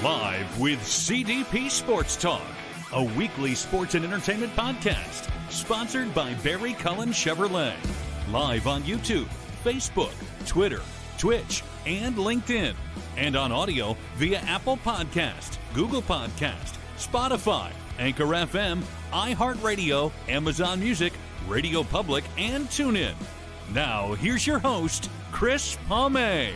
Live with CDP Sports Talk, a weekly sports and entertainment podcast sponsored by Barry Cullen Chevrolet. Live on YouTube, Facebook, Twitter, Twitch, and LinkedIn. And on audio via Apple Podcast, Google Podcast, Spotify, Anchor FM, iHeartRadio, Amazon Music, Radio Public, and TuneIn. Now, here's your host, Chris Palme.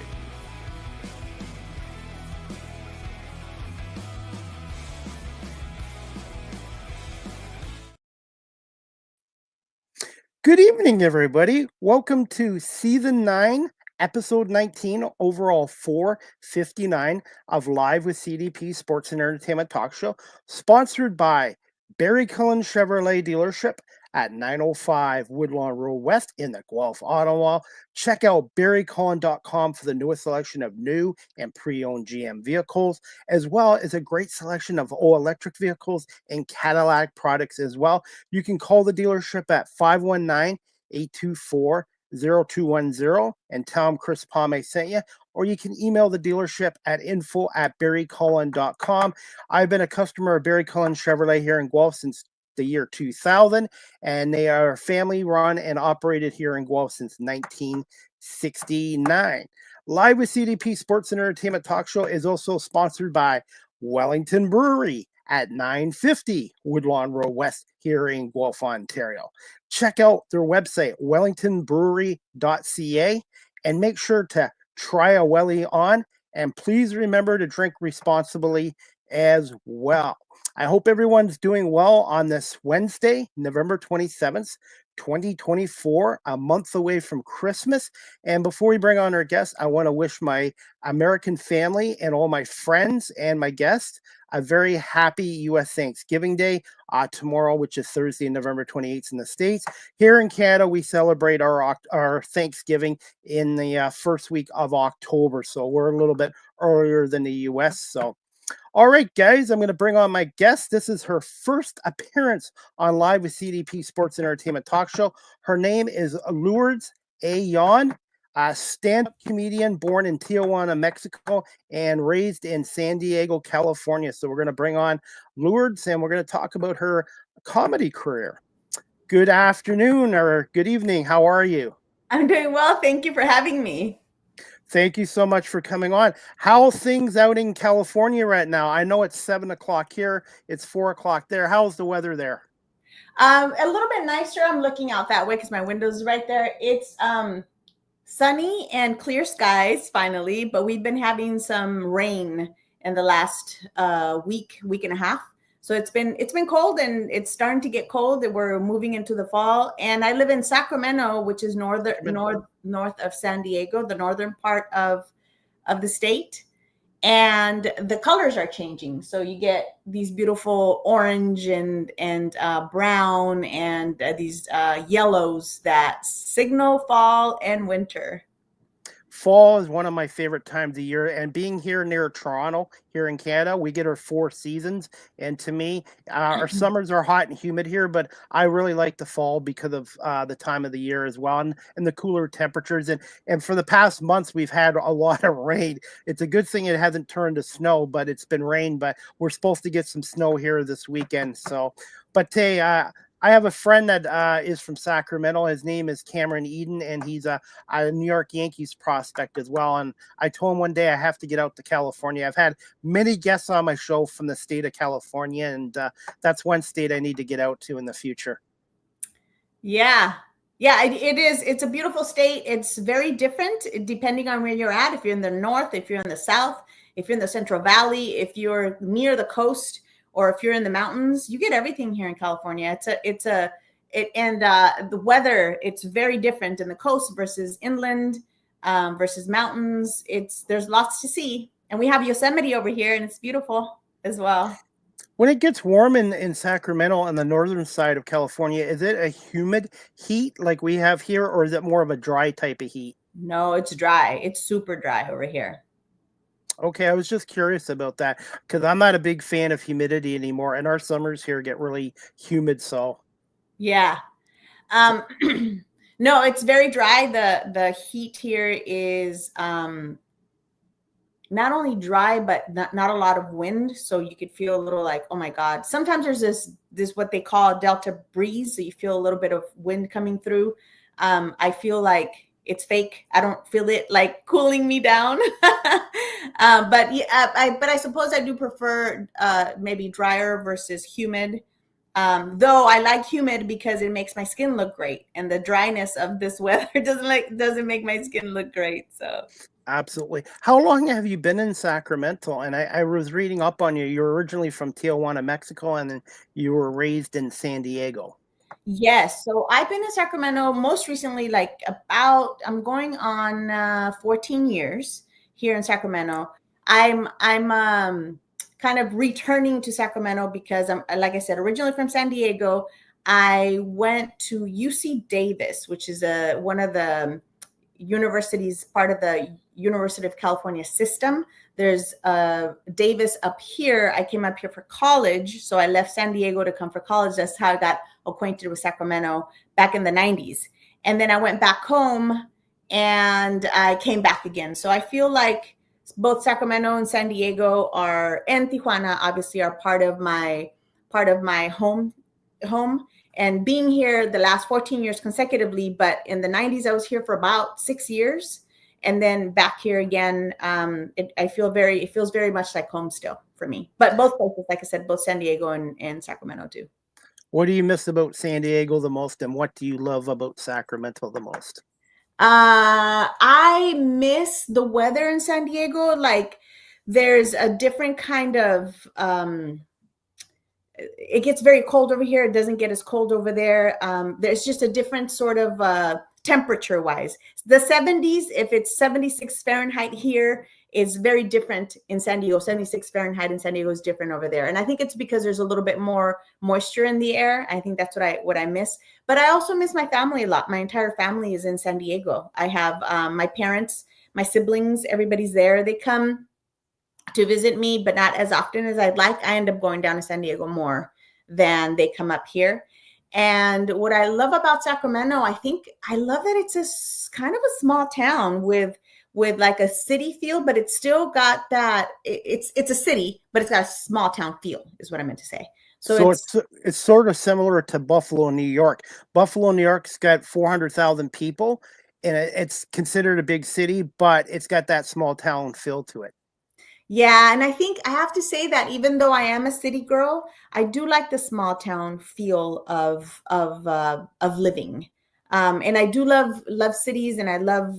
Good evening, everybody. Welcome to Season 9, Episode 19, overall 459 of Live with CDP Sports and Entertainment Talk Show, sponsored by Barry Cullen Chevrolet Dealership at 905 Woodlawn Road West in the Guelph, Ottawa. Check out barrycullen.com for the newest selection of new and pre-owned GM vehicles, as well as a great selection of all-electric vehicles and Cadillac products as well. You can call the dealership at 519-824-0210 and tell them Chris Palme sent you, or you can email the dealership at info@barrycullen.com. I've been a customer of Barry Cullen Chevrolet here in Guelph since the year 2000, and they are family run and operated here in Guelph since 1969. Live with CDP Sports and Entertainment Talk Show is also sponsored by Wellington Brewery at 950 Woodlawn Road West here in Guelph, Ontario. Check out their website, wellingtonbrewery.ca, and make sure to try a welly on, and please remember to drink responsibly as well. I hope everyone's doing well on this Wednesday, November 27th, 2024, a month away from Christmas. And before we bring on our guests, I want to wish my American family and all my friends and my guests a very happy U.S. Thanksgiving Day tomorrow, which is Thursday, November 28th in the States. Here in Canada, we celebrate our Thanksgiving in the first week of October. So we're a little bit earlier than the U.S. So all right, guys, I'm going to bring on my guest. This is her first appearance on Live with CDP Sports and Entertainment Talk Show. Her name is Lourdes Ayon, a stand-up comedian born in Tijuana, Mexico, and raised in San Diego, California. So we're going to bring on Lourdes, and we're going to talk about her comedy career. Good afternoon or good evening. How are you? I'm doing well. Thank you for having me. Thank you so much for coming on. How are things out in California right now? I know it's 7 o'clock here. It's 4 o'clock there. How's the weather there? A little bit nicer. I'm looking out that way because my window's right there. It's sunny and clear skies finally, but we've been having some rain in the last week and a half. So it's been cold, and it's starting to get cold. We're moving into the fall, and I live in Sacramento, which is north of San Diego, the northern part of the state. And the colors are changing, so you get these beautiful orange and brown and these yellows that signal fall and winter. Fall is one of my favorite times of year, and being here near Toronto, here in Canada, we get our 4 seasons. And to me, our summers are hot and humid here, but I really like the fall because of the time of the year as well, and the cooler temperatures. And for the past months, we've had a lot of rain. It's a good thing it hasn't turned to snow, but it's been rain. But we're supposed to get some snow here this weekend. So, but hey, I have a friend that is from Sacramento. His name is Cameron Eden, and he's a New York Yankees prospect as well. And I told him one day I have to get out to California. I've had many guests on my show from the state of California, and that's one state I need to get out to in the future. Yeah, it is. It's a beautiful state. It's very different depending on where you're at. If you're in the north, if you're in the south, if you're in the Central Valley, if you're near the coast, or if you're in the mountains, you get everything here in California. The weather, it's very different in the coast versus inland, versus mountains. There's lots to see. And we have Yosemite over here, and it's beautiful as well. When it gets warm in Sacramento on the northern side of California, is it a humid heat like we have here, or is it more of a dry type of heat? No, it's dry. It's super dry over here. Okay, I was just curious about that because I'm not a big fan of humidity anymore, and our summers here get really humid. So, yeah, no, it's very dry. The heat here is not only dry, but not a lot of wind. So you could feel a little like, oh my God. Sometimes there's this what they call delta breeze. So you feel a little bit of wind coming through. I feel like it's fake. I don't feel it like cooling me down. But yeah, I suppose I do prefer maybe drier versus humid. Though I like humid because it makes my skin look great, and the dryness of this weather doesn't make my skin look great. So Absolutely. How long have you been in Sacramento? And I was reading up on you. You're originally from Tijuana, Mexico, and then you were raised in San Diego. yes, so I've been in Sacramento most recently, like I'm going on 14 years here in Sacramento. I'm kind of returning to Sacramento because I'm, like I said, originally from San Diego. I went to UC Davis, which is one of the universities, part of the University of California system. There's Davis up here. I came up here for college, so I left San Diego to come for college. That's how I got acquainted with Sacramento back in the 90s. And then I went back home and I came back again. So I feel like both Sacramento and San Diego and Tijuana obviously are part of my home. And being here the last 14 years consecutively, but in the 90s, I was here for about 6 years. And then back here again, it feels very much like home still for me. But both places, like I said, both San Diego and Sacramento too. What do you miss about San Diego the most, and what do you love about Sacramento the most? I miss the weather in San Diego. Like there's a different kind of, it gets very cold over here. It doesn't get as cold over there. There's just a different sort of temperature wise. The 70s, if it's 76 Fahrenheit here, is very different in San Diego. 76 Fahrenheit in San Diego is different over there. And I think it's because there's a little bit more moisture in the air. I think that's what I miss. But I also miss my family a lot. My entire family is in San Diego. I have my parents, my siblings, everybody's there. They come to visit me, but not as often as I'd like. I end up going down to San Diego more than they come up here. And what I love about Sacramento, I love that it's kind of a small town with like a city feel, but it's still got that it's a city, but it's got a small town feel is what I meant to say. So it's sort of similar to Buffalo, New York. Buffalo, New York's got 400,000 people, and it's considered a big city, but it's got that small town feel to it. Yeah, and I think I have to say that even though I am a city girl, I do like the small town feel of living. And I do love cities, and I love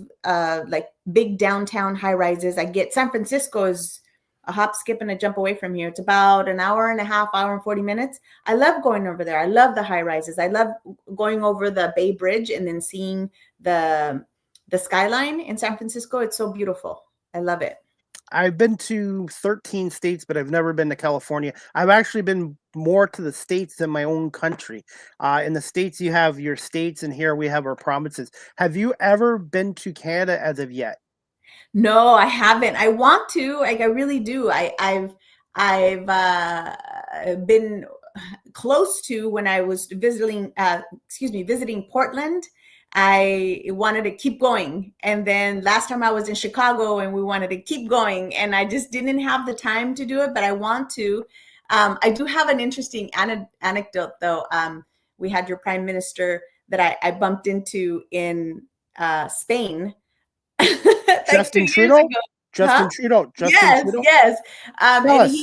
like big downtown high rises. I get San Francisco is a hop, skip, and a jump away from here. It's about an hour and a half, hour and 40 minutes. I love going over there. I love the high rises. I love going over the Bay Bridge and then seeing the skyline in San Francisco. It's so beautiful. I love it. I've been to 13 states, but I've never been to California. I've actually been more to the states than my own country. In the states, you have your states, and here we have our provinces. Have you ever been to Canada as of yet? No, I haven't. I want to. Like, I really do. I've been close to when I was visiting Portland. I wanted to keep going. And then last time I was in Chicago and we wanted to keep going, and I just didn't have the time to do it, but I want to. I do have an interesting anecdote though. We had your prime minister that I bumped into in Spain. Like Justin 2 years Trudeau? ago. Justin Huh? Trudeau. Yes, Trudeau? yes. Tell And us.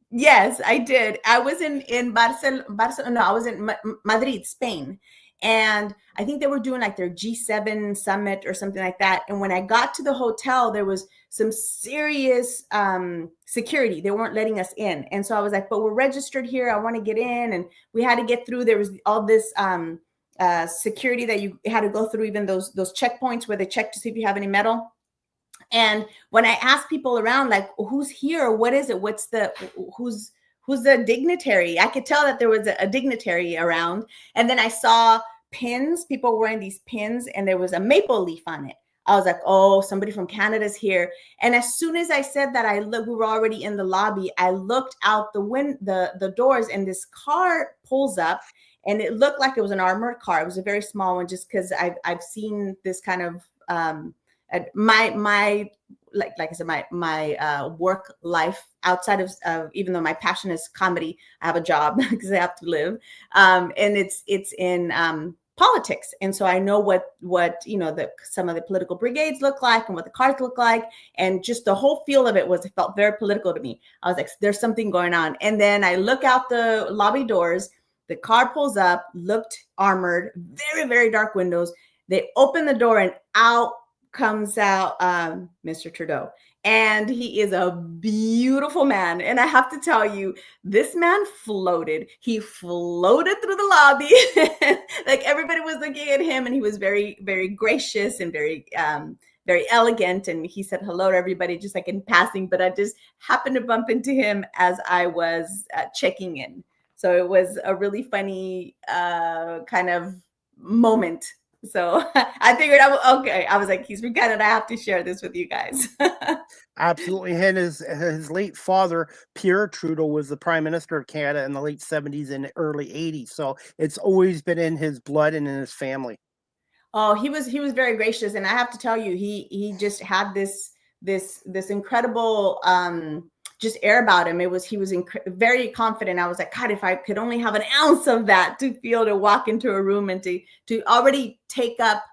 yes, I did. I was in Barcelona. No, I was in Madrid, Spain. And I think they were doing like their G7 summit or something like that. And when I got to the hotel, there was some serious security. They weren't letting us in. And so I was like, but we're registered here. I want to get in. And we had to get through. There was all this security that you had to go through, even those checkpoints where they check to see if you have any metal. And when I asked people around, like, who's here? What is it? Who's the dignitary? I could tell that there was a dignitary around. And then I saw pins, people wearing these pins, and there was a maple leaf on it. I was like, oh, somebody from Canada's here. And as soon as I said that, we were already in the lobby. I looked out the doors, and this car pulls up, and it looked like it was an armored car. It was a very small one, just because I've seen this kind of my like I said, my work life outside of even though my passion is comedy, I have a job because I have to live, and it's in politics, and so I know what some of the political brigades look like and what the cards look like, and just the whole feel of it felt very political to me. I was like, there's something going on, and then I look out the lobby doors. The car pulls up, looked armored, very, very dark windows. They open the door and out comes out Mr. Trudeau. And he is a beautiful man. And I have to tell you, this man floated. He floated through the lobby. Like everybody was looking at him, and he was very, very gracious and very elegant. And he said hello to everybody just like in passing. But I just happened to bump into him as I was checking in. So it was a really funny kind of moment. So I figured, I was like, he's from Canada. I have to share this with you guys. Absolutely. And his late father, Pierre Trudeau, was the Prime Minister of Canada in the late 70s and early 80s. So it's always been in his blood and in his family. Oh, he was very gracious. And I have to tell you, he just had this incredible just air about him. He was very confident. I was like, God, if I could only have an ounce of that to walk into a room and to already take up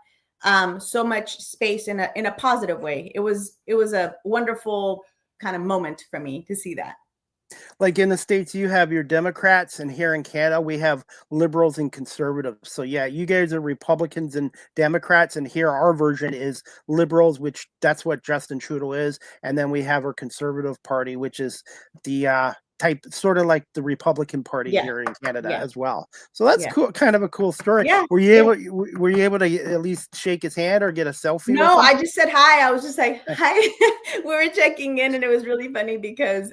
so much space in a positive way. It was a wonderful kind of moment for me to see that. Like in the States, you have your Democrats, and here in Canada, we have liberals and conservatives. So yeah, you guys are Republicans and Democrats, and here our version is liberals, which that's what Justin Trudeau is. And then we have our Conservative Party, which is the type, sort of like the Republican Party here in Canada as well. So that's cool, kind of a cool story. Yeah. Were you able to at least shake his hand or get a selfie? No, I just said hi. I was just like, hi. We were checking in, and it was really funny because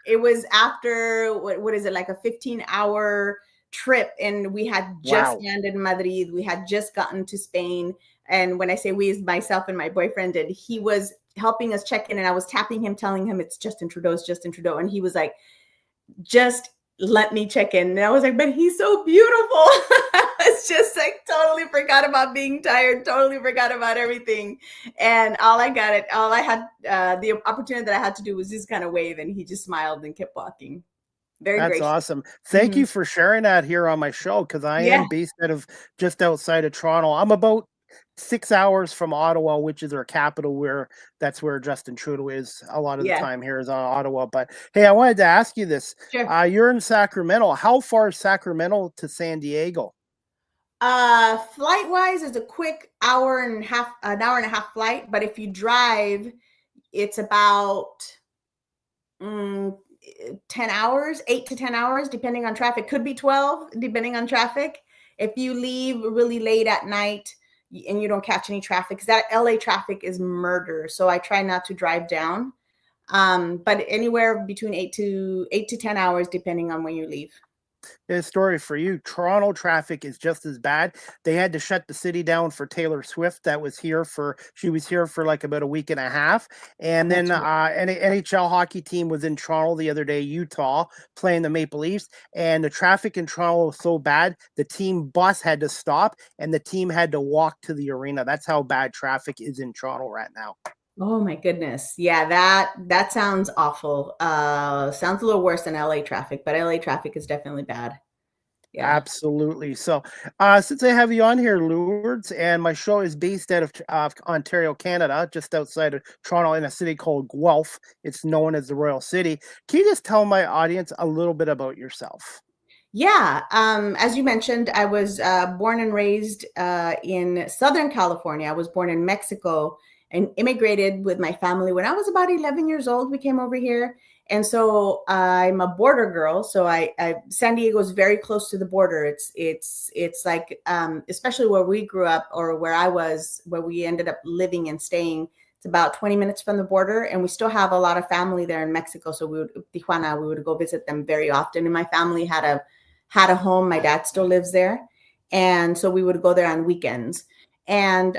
it was after what is it, like a 15-hour trip, and we had just landed in Madrid. We had just gotten to Spain, and when I say we, is myself and my boyfriend, and he was helping us check in, and I was tapping him, telling him it's Justin Trudeau, and he was like, just let me check in. And I was like, but he's so beautiful. It's just like totally forgot about being tired, totally forgot about everything. And all I had, the opportunity that I had to do was just kind of wave, and he just smiled and kept walking. Very That's gracious. awesome. Thank you for sharing that here on my show, because I am based out of just outside of Toronto. I'm about 6 hours from Ottawa, which is our capital, that's where Justin Trudeau is a lot of the time here is on Ottawa. But hey, I wanted to ask you this. Sure. You're in Sacramento. How far is Sacramento to San Diego? Flight wise, it's a quick an hour and a half flight. But if you drive, it's about 10 hours, 8 to 10 hours, depending on traffic. Could be 12, depending on traffic. If you leave really late at night and you don't catch any traffic, because that LA traffic is murder. So I try not to drive down. But anywhere between 8 to 10 hours, depending on when you leave. A story for you. Toronto traffic is just as bad. They had to shut the city down for Taylor Swift. She was here for like about a week and a half. And then an NHL hockey team was in Toronto the other day, Utah, playing the Maple Leafs. And the traffic in Toronto was so bad, the team bus had to stop and the team had to walk to the arena. That's how bad traffic is in Toronto right now. Oh my goodness. Yeah, that sounds awful. Sounds a little worse than LA traffic, but LA traffic is definitely bad. Yeah. Absolutely. So since I have you on here, Lourdes, and my show is based out of Ontario, Canada, just outside of Toronto in a city called Guelph. It's known as the Royal City. Can you just tell my audience a little bit about yourself? Yeah. As you mentioned, I was born and raised in Southern California. I was born in Mexico and immigrated with my family when I was about 11 years old. We came over here. And so I'm a border girl. So San Diego is very close to the border. It's like, especially where we grew up, or where we ended up living and staying, it's about 20 minutes from the border. And we still have a lot of family there in Mexico. So Tijuana, we would go visit them very often. And my family had a home. My dad still lives there. And so we would go there on weekends. And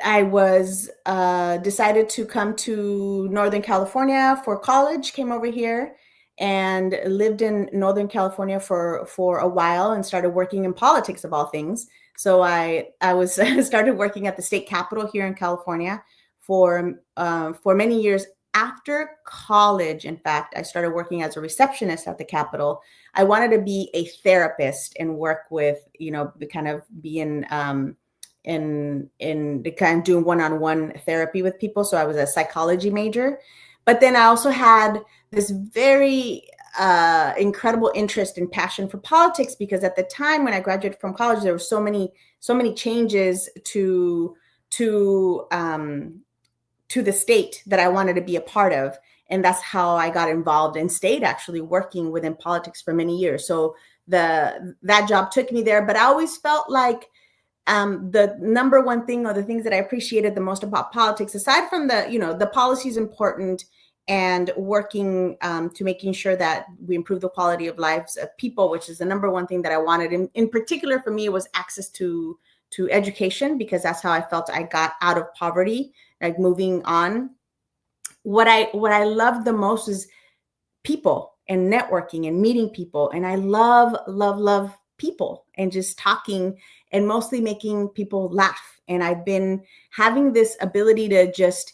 I was decided to come to Northern California for college, came over here and lived in Northern California for a while and started working in politics, of all things. So I was started working at the state capitol here in California for many years. After college, in fact, I started working as a receptionist at the Capitol. I wanted to be a therapist and work with, kind of be in the kind of doing one-on-one therapy with people. So I was a psychology major, but then I also had this very incredible interest and passion for politics, because at the time when I graduated from college, there were so many changes to the state that I wanted to be a part of. And that's how I got involved and stayed actually working within politics for many years. So that job took me there, but I always felt like the number one thing, or the things that I appreciated the most about politics, aside from the policy is important and working to making sure that we improve the quality of lives of people, which is the number one thing that I wanted. In particular for me, was access to education, because that's how I felt I got out of poverty, like moving on. What I love the most is people and networking and meeting people. And I love people and just talking and mostly making people laugh. And I've been having this ability to just,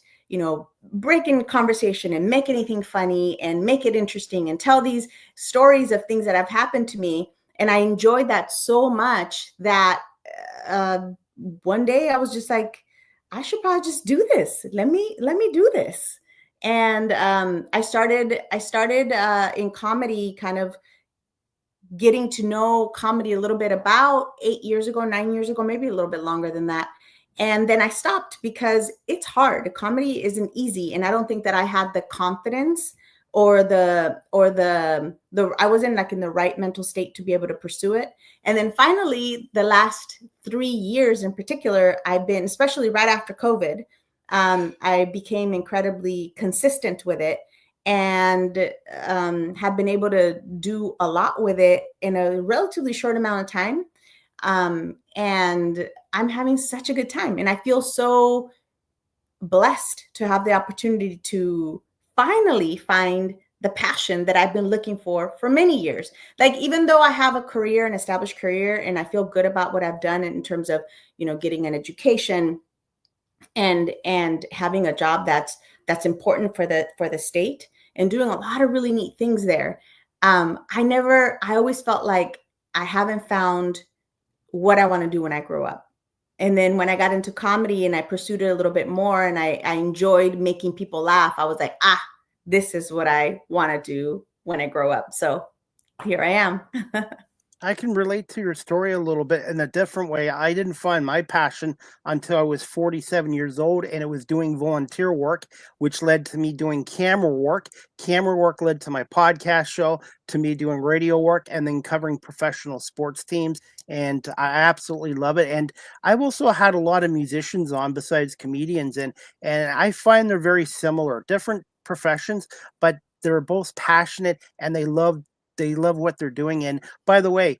break in conversation and make anything funny and make it interesting and tell these stories of things that have happened to me. And I enjoyed that so much that one day I was just like, I should probably just do this. Let me do this. And I started in comedy, kind of getting to know comedy a little bit about 9 years ago, maybe a little bit longer than that. And then I stopped because it's hard. Comedy isn't easy. And I don't think that I had the confidence or I wasn't like in the right mental state to be able to pursue it. And then finally, the last 3 years in particular, I've been, especially right after COVID, I became incredibly consistent with it, and have been able to do a lot with it in a relatively short amount of time. And I'm having such a good time. And I feel so blessed to have the opportunity to finally find the passion that I've been looking for many years. Like, even though I have an established career, and I feel good about what I've done in terms of, getting an education and having a job that's important for the state, and doing a lot of really neat things there. I always felt like I haven't found what I want to do when I grow up. And then when I got into comedy and I pursued it a little bit more, and I enjoyed making people laugh, I was like, this is what I want to do when I grow up. So here I am. I can relate to your story a little bit in a different way. I didn't find my passion until I was 47 years old, and it was doing volunteer work, which led to me doing camera work. Camera work led to my podcast show, to me doing radio work, and then covering professional sports teams. And I absolutely love it. And I've also had a lot of musicians on besides comedians, and I find they're very similar, different professions, but they're both passionate, and they love what they're doing. And by the way,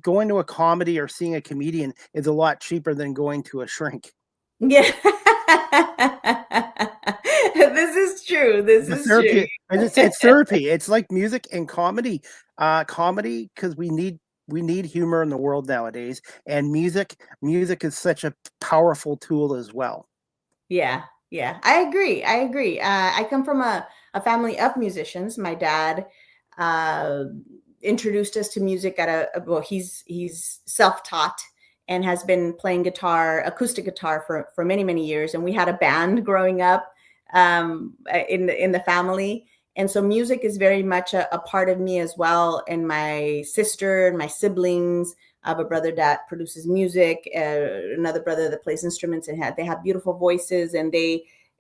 going to a comedy or seeing a comedian is a lot cheaper than going to a shrink. Yeah. This is true. True. It's therapy. It's like music and comedy. Comedy, because we need humor in the world nowadays, and music is such a powerful tool as well. Yeah, I agree. I come from a family of musicians. My dad introduced us to music he's self-taught and has been playing acoustic guitar for many, many years. And we had a band growing up in the family. And so music is very much a part of me as well. And my sister and my siblings, I have a brother that produces music, another brother that plays instruments, and they have beautiful voices, and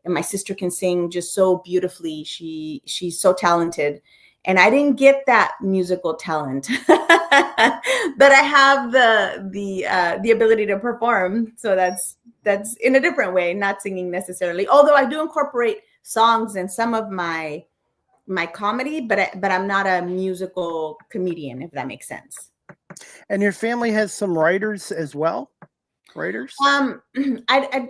my sister can sing just so beautifully. She's so talented. And I didn't get that musical talent, but I have the ability to perform. So that's in a different way, not singing necessarily. Although I do incorporate songs in some of my comedy, but I'm not a musical comedian, if that makes sense. And your family has some writers as well? Writers? I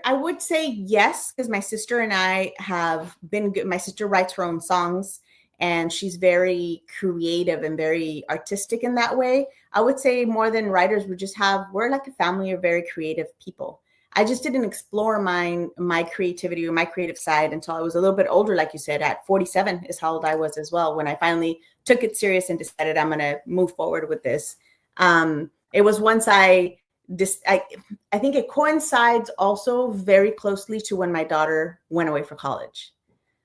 would say yes, because my sister and I have been good. My sister writes her own songs, and she's very creative and very artistic in that way. I would say more than writers, we're like a family of very creative people. I just didn't explore my creativity or my creative side until I was a little bit older. Like you said, at 47 is how old I was as well, when I finally took it serious and decided I'm going to move forward with this. It was once I think it coincides also very closely to when my daughter went away for college.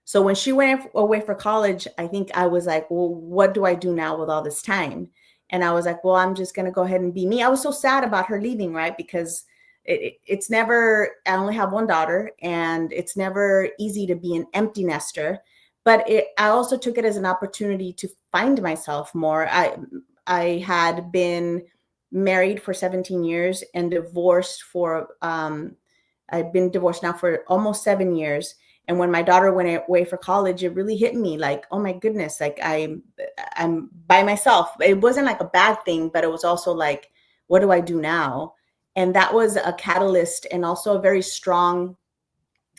So when she went away for college, I think I was like, well, what do I do now with all this time? And I was like, well, I'm just going to go ahead and be me. I was so sad about her leaving, right? Because it's never, I only have one daughter, and it's never easy to be an empty nester. But I also took it as an opportunity to find myself more. I had been married for 17 years and divorced I've been divorced now for almost 7 years. And when my daughter went away for college, it really hit me like, oh my goodness, like I'm by myself. It wasn't like a bad thing, but it was also like, what do I do now? And that was a catalyst, and also a very strong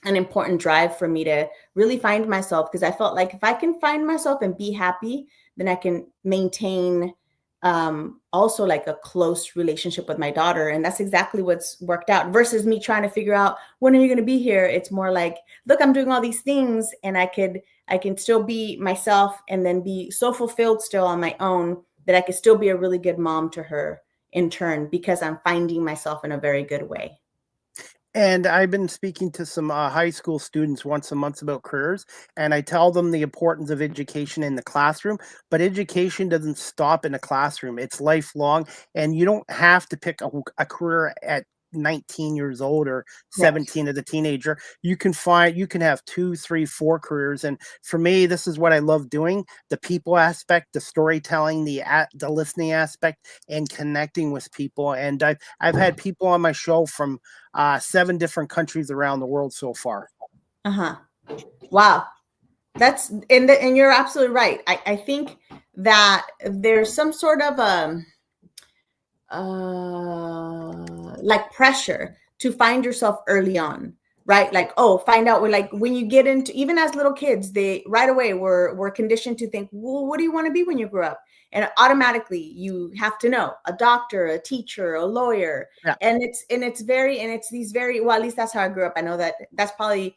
and important drive for me to really find myself, because I felt like if I can find myself and be happy, then I can maintain also like a close relationship with my daughter. And that's exactly what's worked out, versus me trying to figure out, when are you going to be here? It's more like, look, I'm doing all these things, and I can still be myself, and then be so fulfilled still on my own that I could still be a really good mom to her in turn, because I'm finding myself in a very good way. And I've been speaking to some high school students once a month about careers, and I tell them the importance of education in the classroom. But education doesn't stop in the classroom; it's lifelong, and you don't have to pick a career at 19 years old or 17 as a teenager. You can have 2, 3, 4 careers. And for me, this is what I love doing: the people aspect, the storytelling, the listening aspect, and connecting with people. And I've had people on my show from 7 different countries around the world so far. Wow. That's and you're absolutely right. I think that there's some sort of like pressure to find yourself early on, right? Like, oh, find out. Like when you get into, even as little kids, they right away we're conditioned to think, well, what do you want to be when you grow up? And automatically you have to know a doctor, a teacher, a lawyer. Yeah. And it's these very, well, at least that's how I grew up. I know that's probably,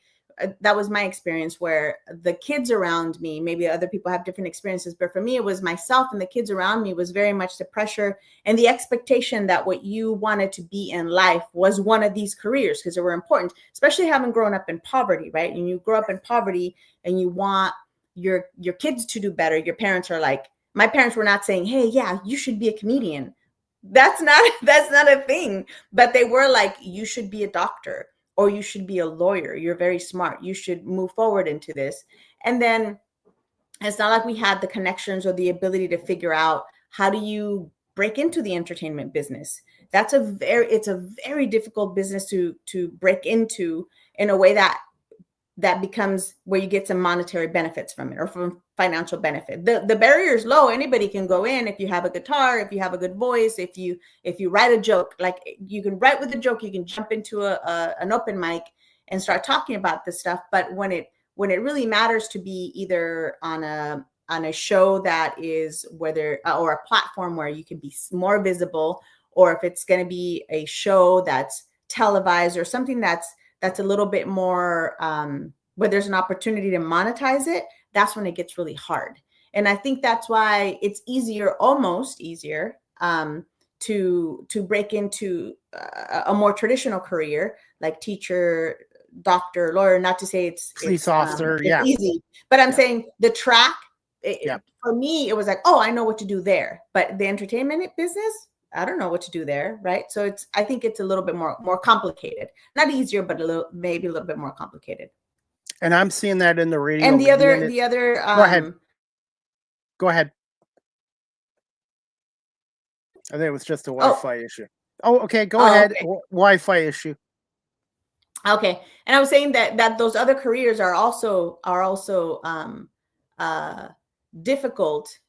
that was my experience, where the kids around me, maybe other people have different experiences, but for me, it was myself and the kids around me was very much the pressure and the expectation that what you wanted to be in life was one of these careers, because they were important, especially having grown up in poverty, right? And you grow up in poverty and you want your kids to do better. Your parents are like, my parents were not saying, hey, yeah, you should be a comedian. That's not a thing. But they were like, you should be a doctor, or you should be a lawyer. You're very smart. You should move forward into this. And then it's not like we had the connections or the ability to figure out, how do you break into the entertainment business? It's a very difficult business to break into in a way that becomes where you get some monetary benefits from it, or from financial benefit. The barrier is low. Anybody can go in. If you have a guitar, if you have a good voice, if you write a joke, like you can write with a joke, you can jump into an open mic and start talking about this stuff. But when it really matters to be either on a show that is or a platform where you can be more visible, or if it's going to be a show that's televised, or something that's a little bit more where there's an opportunity to monetize it, that's when it gets really hard. And I think that's why it's almost easier to break into a more traditional career, like teacher, doctor, lawyer. Not to say it's police officer, it's easy, but I'm saying the track, for me, it was like, oh, I know what to do there. But the entertainment business, I don't know what to do there, right? So I think it's a little bit more complicated. Not easier, but maybe a little bit more complicated. And I'm seeing that in the radio. And the other Go ahead. I think it was just a Wi-Fi issue. Oh, okay. Go ahead. Okay. Wi-Fi issue. Okay. And I was saying that those other careers are also difficult.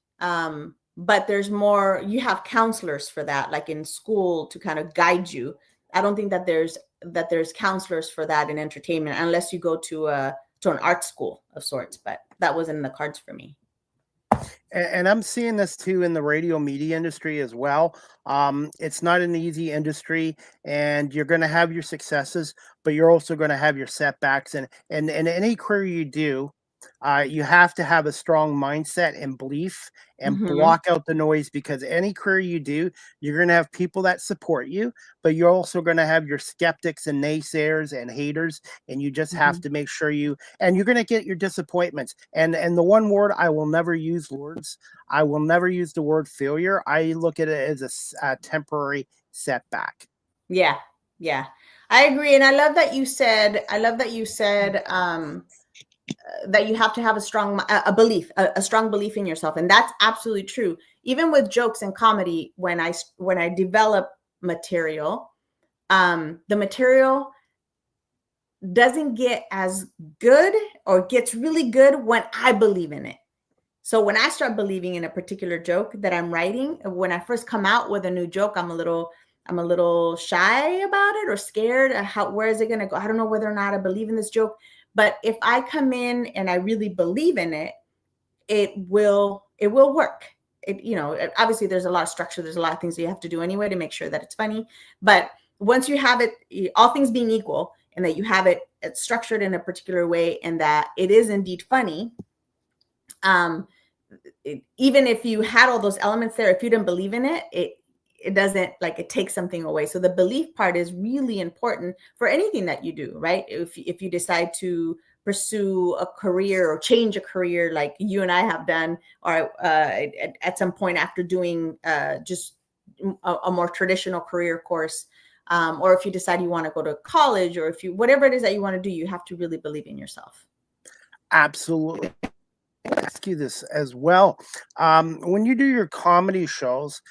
But there's more, you have counselors for that, like in school, to kind of guide you. I don't think that there's counselors for that in entertainment, unless you go to an art school of sorts, but that wasn't in the cards for me. And I'm seeing this too in the radio media industry as well. It's not an easy industry, and you're going to have your successes, but you're also going to have your setbacks. And any career you do, you have to have a strong mindset and belief and Hmm. block out the noise, because any career you do, you're going to have people that support you, but you're also going to have your skeptics and naysayers and haters. And you just have Hmm. to make sure and you're going to get your disappointments. And the one word I will never use, Lourdes, I will never use the word failure. I look at it as a temporary setback. Yeah, yeah, I agree, and I love that you said that you have to have a strong a belief, a strong belief in yourself, and that's absolutely true. Even with jokes and comedy, when I develop material, the material doesn't get as good or gets really good when I believe in it. So when I start believing in a particular joke that I'm writing, when I first come out with a new joke, I'm a little shy about it or scared. Where is it going to go? I don't know whether or not I believe in this joke. But if I come in and I really believe in it, it will work. Obviously there's a lot of structure. There's a lot of things that you have to do anyway to make sure that it's funny. But once you have it, all things being equal, and that you have it structured in a particular way, and that it is indeed funny, um, even if you had all those elements there, if you didn't believe in it, it doesn't, like, it takes something away. So the belief part is really important for anything that you do, right? If you decide to pursue a career or change a career like you and I have done, or at some point after doing just a more traditional career course, or if you decide you want to go to college, or whatever it is that you want to do, you have to really believe in yourself. Absolutely. Ask you this as well. When you do your comedy shows,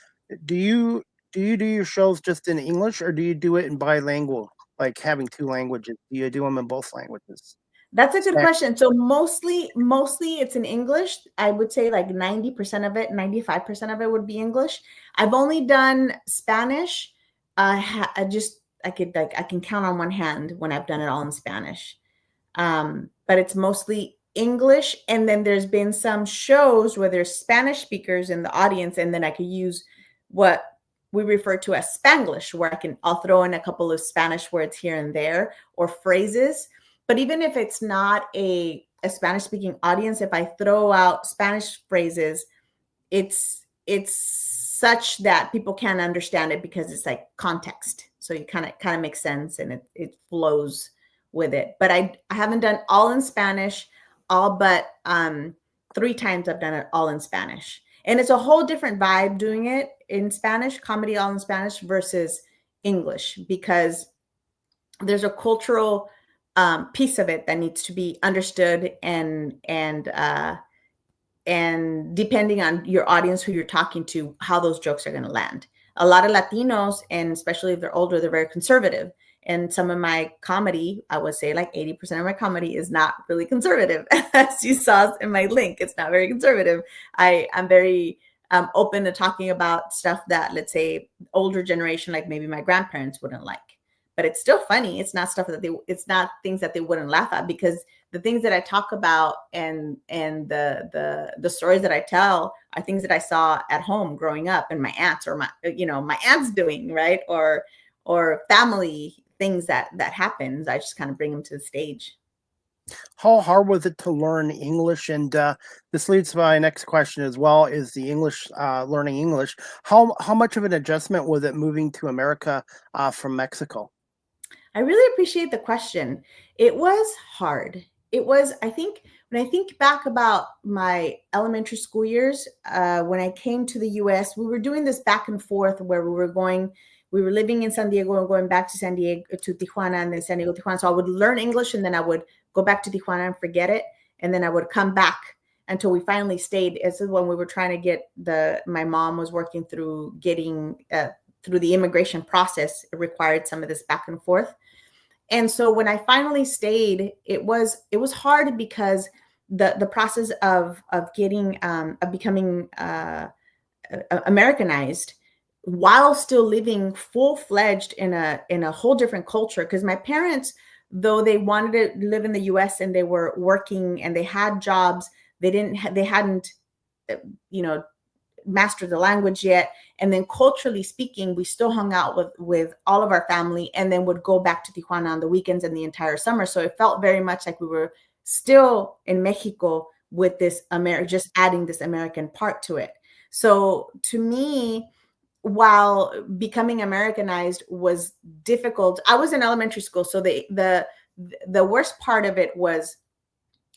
do you do your shows just in English, or do you do it in bilingual, like having two languages? Do you do them in both languages? That's a good Spa- question. So mostly it's in English. I would say like 90% of it, 95% of it would be English. I've only done Spanish. I can count on one hand when I've done it all in Spanish. But it's mostly English. And then there's been some shows where there's Spanish speakers in the audience, and then I could use what we refer to as Spanglish, where I'll throw in a couple of Spanish words here and there, or phrases. But even if it's not a Spanish speaking audience, if I throw out Spanish phrases, it's such that people can't understand it, because it's like context. So you kind of makes sense, and it flows with it. But I haven't done all in Spanish, all but 3 times I've done it all in Spanish. And it's a whole different vibe doing it in Spanish, comedy all in Spanish versus English, because there's a cultural piece of it that needs to be understood, and depending on your audience, who you're talking to, how those jokes are going to land. A lot of Latinos, and especially if they're older, they're very conservative. And some of my comedy, I would say like 80% of my comedy is not really conservative. As you saw in my link, it's not very conservative. I'm very open to talking about stuff that, let's say, older generation, like maybe my grandparents, wouldn't like. But it's still funny. It's not it's not things that they wouldn't laugh at, because the things that I talk about and the stories that I tell are things that I saw at home growing up, and my aunts, or my aunts doing, right, or family things that happens. I just kind of bring them to the stage. How hard was it to learn English? And this leads to my next question as well: is the English learning English? How much of an adjustment was it moving to America from Mexico? I really appreciate the question. It was hard. It was, I think, when I think back about my elementary school years, when I came to the US, we were doing this back and forth where we were living in San Diego and going back to San Diego, to Tijuana, and then San Diego, Tijuana. So I would learn English, and then I would go back to Tijuana and forget it. And then I would come back until we finally stayed. This is when we were trying to get my mom was working through getting, through the immigration process. It required some of this back and forth. And so when I finally stayed, it was hard, because the process of getting of becoming Americanized, while still living full-fledged in a whole different culture. Because my parents, though they wanted to live in the US and they were working and they had jobs, they hadn't master the language yet. And then culturally speaking, we still hung out with all of our family, and then would go back to Tijuana on the weekends and the entire summer. So it felt very much like we were still in Mexico with this just adding this American part to it. So to me, while becoming Americanized was difficult, I was in elementary school. So the worst part of it was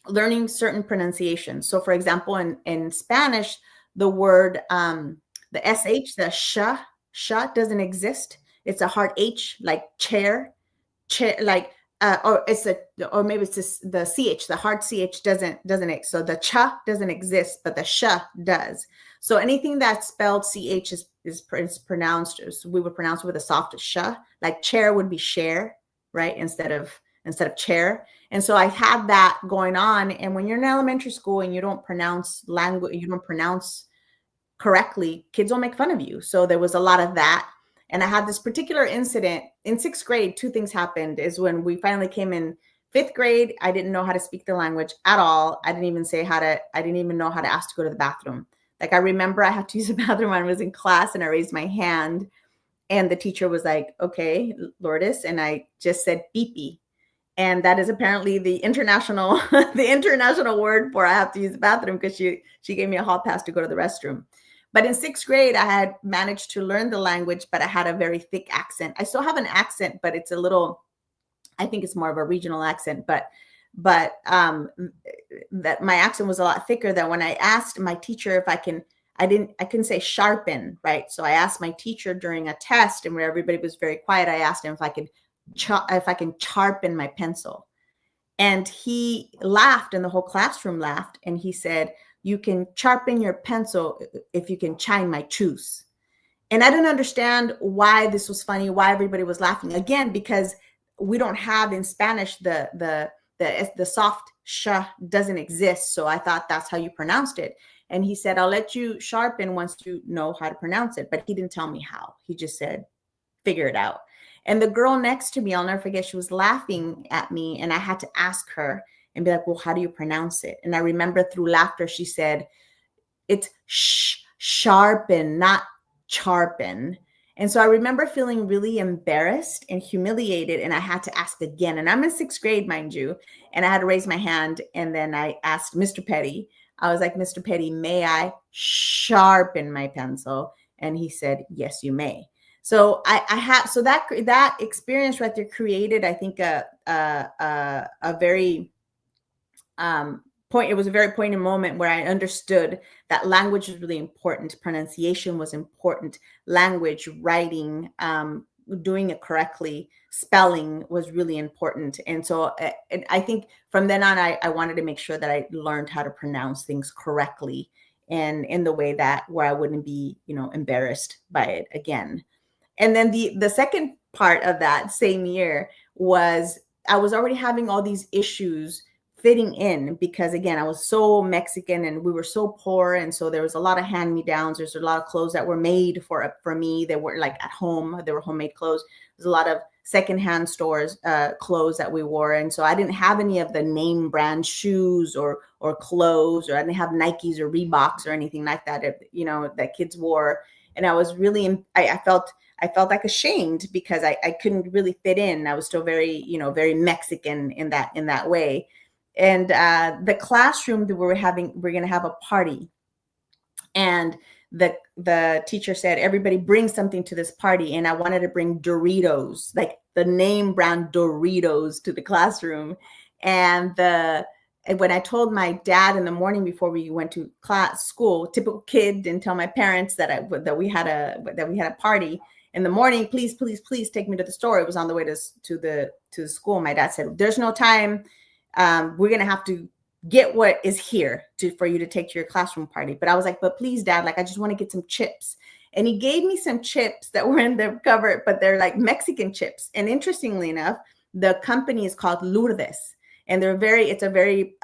learning certain pronunciations. So for example, in Spanish, the word, the SH, the sh doesn't exist. It's a hard H, like chair, like, or maybe it's just the CH, the hard CH doesn't exist. So the cha doesn't exist, but the sh does. So anything that's spelled CH is pronounced, we would pronounce it with a soft sh, like chair would be share, right? Instead of chair. And so I had that going on. And when you're in elementary school and you don't pronounce language, you don't pronounce correctly, kids will make fun of you. So there was a lot of that. And I had this particular incident in 6th grade. 2 things happened. Is when we finally came in 5th grade, I didn't know how to speak the language at all. I didn't even know how to ask to go to the bathroom. Like, I remember I had to use the bathroom when I was in class, and I raised my hand, and the teacher was like, "Okay, Lourdes," and I just said "beepy." And that is apparently the international word for I have to use the bathroom, because she gave me a hall pass to go to the restroom. But in 6th grade, I had managed to learn the language, but I had a very thick accent. I still have an accent, but it's a little, I think it's more of a regional accent, but that my accent was a lot thicker. That when I asked my teacher if I couldn't say sharpen, right? So I asked my teacher during a test, and where everybody was very quiet, I asked him if I can sharpen my pencil. And he laughed, and the whole classroom laughed. And he said, "You can sharpen your pencil if you can chine my shoes." And I didn't understand why this was funny, why everybody was laughing. Again, because we don't have in Spanish the soft sh doesn't exist. So I thought that's how you pronounced it. And he said, "I'll let you sharpen once you know how to pronounce it." But he didn't tell me how. He just said, "Figure it out." And the girl next to me, I'll never forget, she was laughing at me, and I had to ask her and be like, "Well, how do you pronounce it?" And I remember through laughter, she said, "It's sharpen, not charpen." And so I remember feeling really embarrassed and humiliated, and I had to ask again. And I'm in 6th grade, mind you, and I had to raise my hand. And then I asked Mr. Petty. I was like, "Mr. Petty, may I sharpen my pencil?" And he said, "Yes, you may." So so that experience right there created, I think, a very point. It was a very poignant moment where I understood that language was really important. Pronunciation was important. Language, writing, doing it correctly, spelling was really important. And so I think from then on, I wanted to make sure that I learned how to pronounce things correctly, and in the way where I wouldn't be, embarrassed by it again. And then the second part of that same year was I was already having all these issues fitting in, because again, I was so Mexican and we were so poor. And so there was a lot of hand-me-downs. There's a lot of clothes that were made for me. They were like at home. They were homemade clothes. There's a lot of secondhand stores, clothes that we wore. And so I didn't have any of the name brand shoes or clothes, or I didn't have Nikes or Reeboks or anything like that, that kids wore. And I was really, I felt like ashamed, because I couldn't really fit in. I was still very, very Mexican in that way. And the classroom that we're going to have a party. And the teacher said, "Everybody bring something to this party." And I wanted to bring Doritos, like the name brand Doritos, to the classroom. And when I told my dad in the morning before we went to school, typical kid, didn't tell my parents that we had a party. In the morning, "Please, please, please take me to the store." It was on the way to the school. My dad said, "There's no time. We're going to have to get what is here for you to take to your classroom party." But I was like, "But please, Dad, like, I just want to get some chips." And he gave me some chips that were in the cupboard, but they're like Mexican chips. And interestingly enough, the company is called Lourdes. And it's a very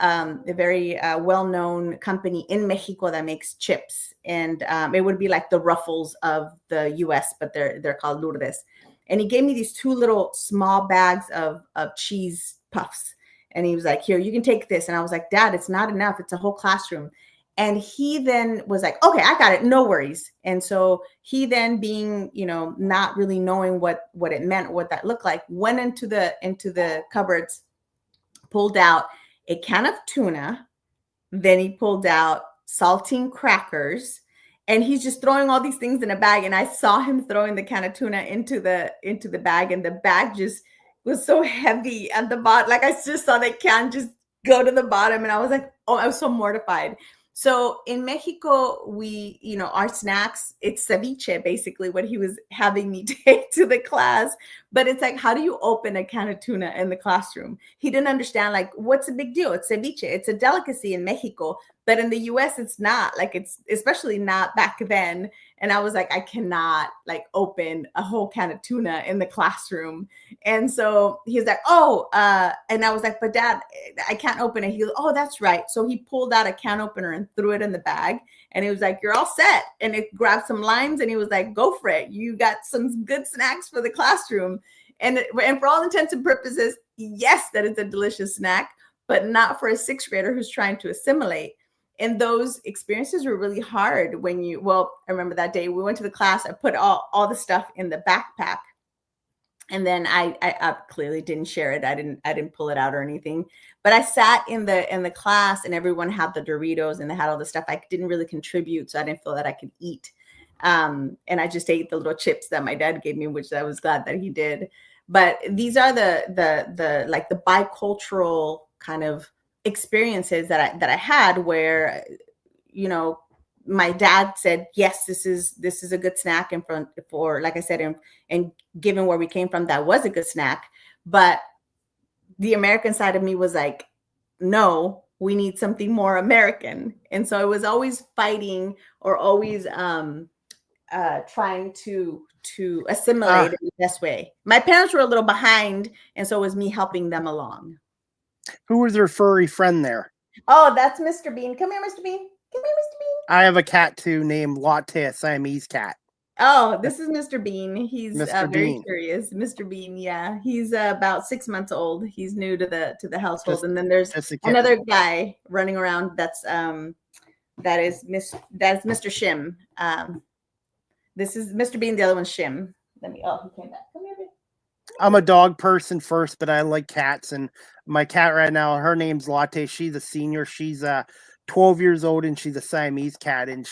well-known company in Mexico that makes chips. And it would be like the Ruffles of the US, but they're called Lourdes. And he gave me these 2 little small bags of cheese puffs. And he was like, "Here, you can take this." And I was like, "Dad, it's not enough. It's a whole classroom." And he then was like, okay, I got it. No worries. And so he then being, not really knowing what it meant, what that looked like, went into the cupboards, pulled out a can of tuna. Then he pulled out saltine crackers, and he's just throwing all these things in a bag. And I saw him throwing the can of tuna into the bag, and the bag just was so heavy at the bottom. Like, I just saw that can just go to the bottom, and I was like, oh, I was so mortified. So in Mexico, we, our snacks, it's ceviche, basically what he was having me take to the class. But it's like, how do you open a can of tuna in the classroom? He didn't understand, like, what's the big deal? It's ceviche. It's a delicacy in Mexico. But in the US, it's not. Like, it's especially not back then. And I was like, I cannot like open a whole can of tuna in the classroom. And so he was like, oh, and I was like, but Dad, I can't open it. He goes, oh, that's right. So he pulled out a can opener and threw it in the bag. And he was like, you're all set. And it grabbed some limes, and he was like, go for it. You got some good snacks for the classroom. And for all intents and purposes, yes, that is a delicious snack, but not for a sixth grader who's trying to assimilate. And those experiences were really hard I remember that day we went to the class, I put all the stuff in the backpack. And then I clearly didn't share it. I didn't pull it out or anything, but I sat in the class, and everyone had the Doritos and they had all the stuff. I didn't really contribute, so I didn't feel that I could eat. And I just ate the little chips that my dad gave me, which I was glad that he did. But these are the like the bicultural kind of experiences that I had where, my dad said, yes, this is a good snack. And for like I said, and given where we came from, that was a good snack. But the American side of me was like, no, we need something more American. And so I was always fighting, or always trying to assimilate in the best way. My parents were a little behind, and so it was me helping them along. Who was their furry friend there? Oh, that's Mr. Bean. Come here, Mr. Bean. Come here, Mr. Bean. I have a cat too named Latte, a Siamese cat. Oh, this is Mr. Bean. He's Mr. very Bean. curious. Mr. Bean, yeah. He's about 6 months old. He's new to the household. And then there's another guy running around that's that's Mr. Shim. This is Mr. Bean, the other one's Shim. He came back. Come here, baby. I'm a dog person first, but I like cats. And my cat right now, her name's Latte. She's a senior. She's 12 years old, and she's a Siamese cat. And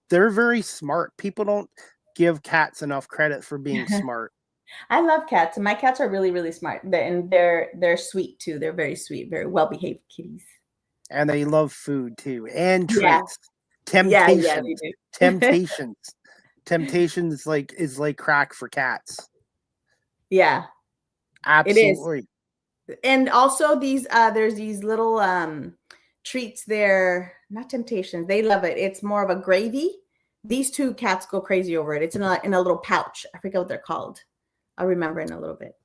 they're very smart. People don't give cats enough credit for being smart. I love cats, and my cats are really, really smart. They're sweet too. They're very sweet, very well-behaved kitties. And they love food too, and treats. Yeah. Temptations. Yeah, they do. Temptations is like crack for cats. Yeah, absolutely. It is. And also there's these little treats there, not temptations. They love it. It's more of a gravy. These two cats go crazy over it. It's in a little pouch. I forget what they're called. I'll remember in a little bit.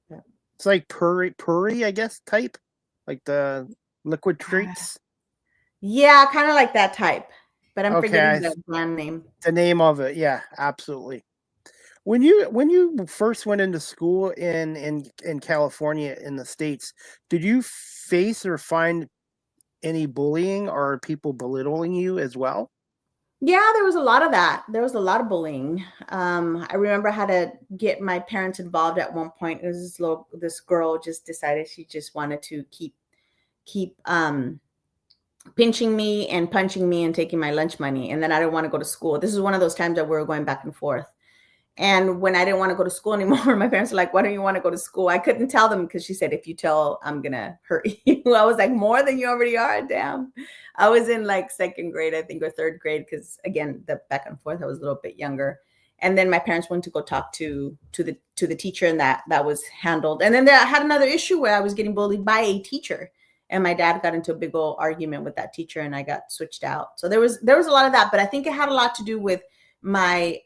It's like puree, I guess, type, like the liquid treats. Yeah, kind of like that type. But I'm forgetting the brand name. The name of it, yeah, absolutely. When you first went into school in California, in the States, did you face or find any bullying or people belittling you as well? Yeah, there was a lot of that. There was a lot of bullying. I remember I had to get my parents involved at one point. It was this girl just decided she just wanted to keep pinching me and punching me and taking my lunch money. And then I didn't want to go to school. This is one of those times that we were going back and forth. And when I didn't want to go to school anymore, my parents were like, why don't you want to go to school? I couldn't tell them because she said, if you tell, I'm going to hurt you. I was like, more than you already are? Damn. I was in like second grade, I think, or third grade. Because again, the back and forth, I was a little bit younger. And then my parents went to go talk to the teacher, and that was handled. And then I had another issue where I was getting bullied by a teacher. And my dad got into a big old argument with that teacher, and I got switched out. So there was a lot of that, but I think it had a lot to do with my,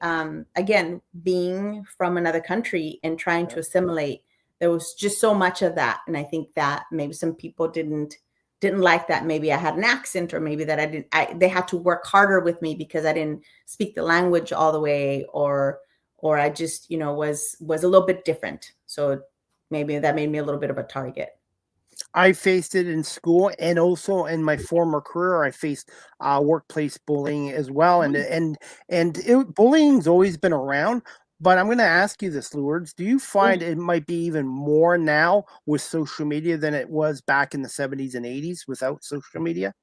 again, being from another country and trying to assimilate. There was just so much of that. And I think that maybe some people didn't like that. Maybe I had an accent, or maybe that they had to work harder with me because I didn't speak the language all the way, or I just, was a little bit different. So maybe that made me a little bit of a target. I faced it in school, and also in my former career, I faced workplace bullying as well. Bullying's always been around. But I'm going to ask you this, Lourdes. Do you find it might be even more now with social media than it was back in the 70s and 80s without social media?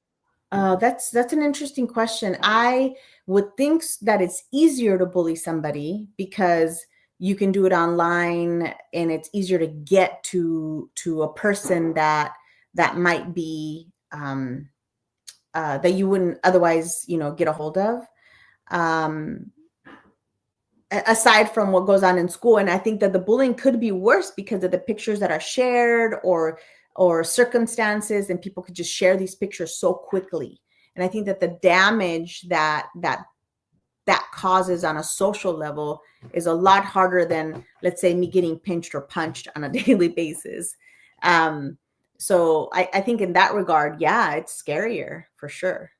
That's an interesting question. I would think that it's easier to bully somebody because you can do it online and it's easier to get to a person that might be that you wouldn't otherwise, get a hold of. Um, Aside from what goes on in school, and I think that the bullying could be worse because of the pictures that are shared or circumstances, and people could just share these pictures so quickly. And I think that the damage that causes on a social level is a lot harder than, let's say, me getting pinched or punched on a daily basis. So I think in that regard, yeah, it's scarier for sure.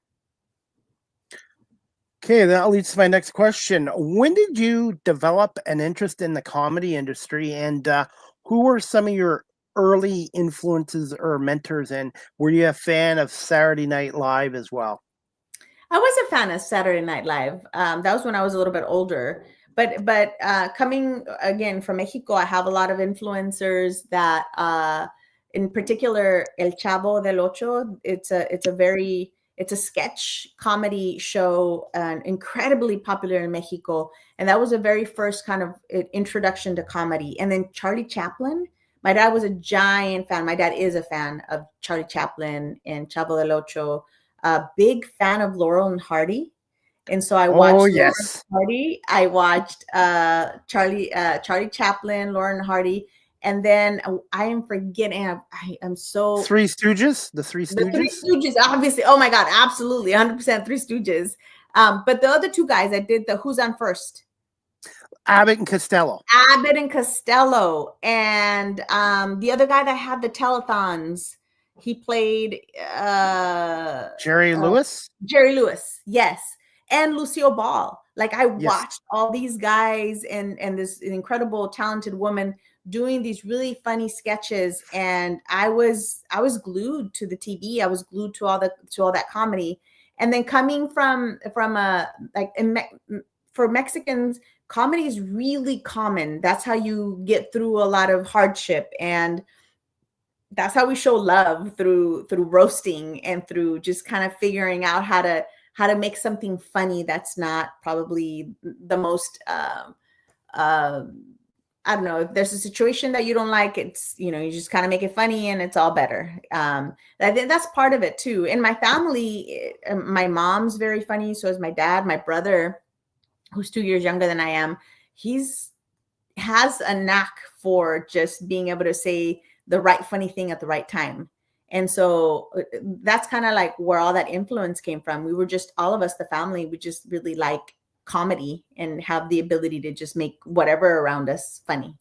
Okay, that leads to my next question. When did you develop an interest in the comedy industry, and who were some of your early influences or mentors? And were you a fan of Saturday Night Live as well? I was a fan of Saturday Night Live. That was when I was a little bit older. But coming again from Mexico, I have a lot of influencers that, in particular, El Chavo del Ocho. It's a sketch comedy show, and incredibly popular in Mexico. And that was a very first kind of introduction to comedy. And then Charlie Chaplin. My dad was a giant fan. My dad is a fan of Charlie Chaplin and Chavo del Ocho. A big fan of Laurel and Hardy. And so I watched Oh, Laurel yes. and Hardy. I watched Charlie Chaplin, Laurel and Hardy. And then I am forgetting. I'm so Three Stooges? The Three the Three Stooges? Stooges, obviously. Oh my God, absolutely, 100% Three Stooges. But the other two guys, I did the Who's on First. Abbott and Costello. Abbott and Costello, and the other guy that had the telethons. He played Jerry Lewis? Jerry Lewis, yes, and Lucille Ball. Like I Yes. watched all these guys and this incredible, talented woman doing these really funny sketches, and I was glued to the TV. I was glued to all that comedy, and then coming from a like for Mexicans, comedy is really common. That's how you get through a lot of hardship, and that's how we show love through roasting and through just kind of figuring out how to make something funny that's not probably the most I don't know, if there's a situation that you don't like, it's, you just kind of make it funny and it's all better. I think that's part of it too. In my family, my mom's very funny. So is my dad. My brother, who's 2 years younger than I am, has a knack for just being able to say the right funny thing at the right time. And so that's kind of like where all that influence came from. We were just, all of us, the family, we just really like comedy and have the ability to just make whatever around us funny.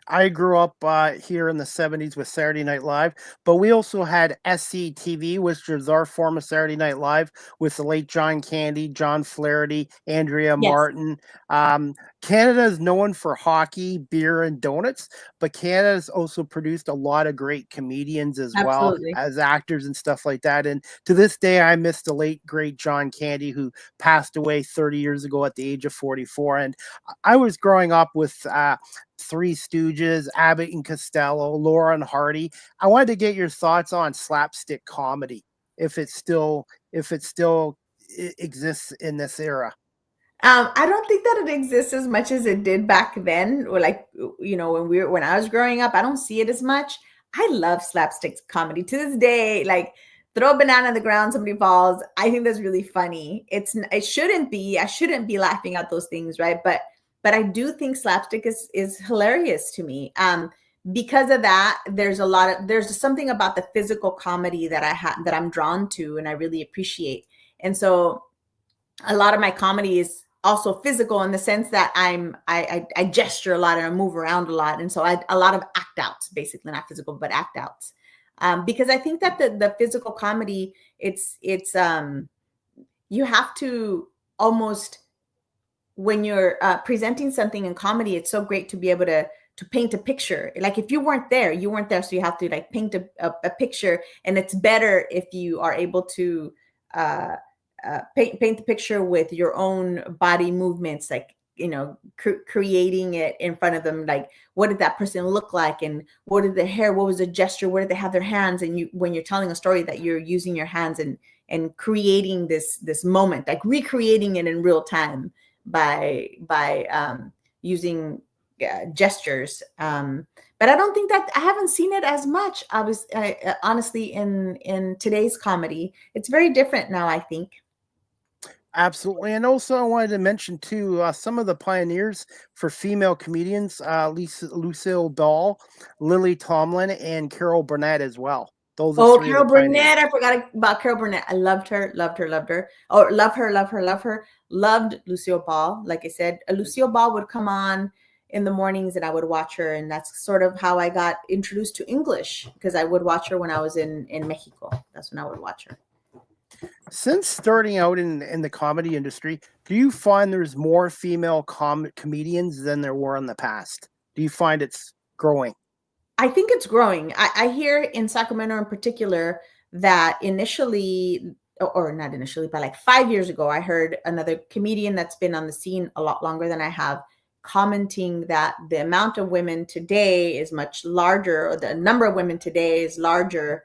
I grew up here in the 70s with Saturday Night Live, but we also had SCTV, which was our form of Saturday Night Live with the late John Candy, John Flaherty, Andrea Yes. Martin. Canada is known for hockey, beer, and donuts, but Canada has also produced a lot of great comedians as well Absolutely. as actors and stuff like that. And to this day, I miss the late, great John Candy, who passed away 30 years ago at the age of 44. And I was growing up with Three Stooges, Abbott and Costello, Laurel and Hardy. I wanted to get your thoughts on slapstick comedy, if it still exists in this era. I don't think that it exists as much as it did back then, or like, when I was growing up. I don't see it as much. I love slapstick comedy to this day. Like, throw a banana on the ground, somebody falls. I think that's really funny. It shouldn't be. I shouldn't be laughing at those things, right? But I do think slapstick is hilarious to me. Because of that, there's something about the physical comedy that I'm drawn to and I really appreciate. And so a lot of my comedy is also physical in the sense that I gesture a lot and I move around a lot. And so a lot of act outs, basically, not physical, but act outs. Because I think that the physical comedy, it's you have to almost, when you're presenting something in comedy, it's so great to be able to paint a picture. Like if you weren't there, you weren't there. So you have to like paint a picture, and it's better if you are able to paint the picture with your own body movements, like, you know, creating it in front of them. Like, what did that person look like? And what did the hair, what was the gesture? Where did they have their hands? And you, when you're telling a story, that you're using your hands and creating this moment, like recreating it in real time by using gestures. But I don't think that, I haven't seen it as much. Honestly, in today's comedy, it's very different now, I think. Absolutely. And also I wanted to mention too, some of the pioneers for female comedians, Lucille Ball, Lily Tomlin, and Carol Burnett as well. Those are three Carol of the pioneers. Burnett. I forgot about Carol Burnett. I loved her. Oh, love her. Loved Lucille Ball. Like I said, Lucille Ball would come on in the mornings and I would watch her. And that's sort of how I got introduced to English, because I would watch her when I was in Mexico. That's when I would watch her. Since starting out in the comedy industry, do you find there's more female comedians than there were in the past? Do you find it's growing? I think it's growing. I hear in Sacramento in particular that initially, or not initially, but like 5 years ago, I heard another comedian that's been on the scene a lot longer than I have, commenting that the amount of women today is much larger, or the number of women today is larger.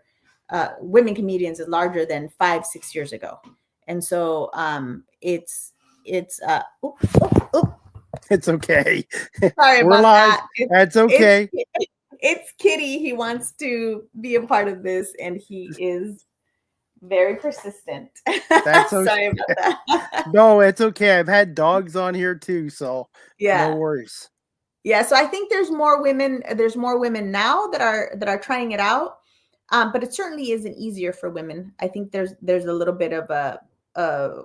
Women comedians is larger than 5-6 years ago. And so it's it's okay. Sorry about that. That's okay. It's Kitty. He wants to be a part of this, and he is very persistent. That's okay. Sorry about that. No, it's okay. I've had dogs on here too, so yeah, no worries. Yeah, so I think there's more women. There's more women now that are trying it out. But it certainly isn't easier for women. I think there's a little bit of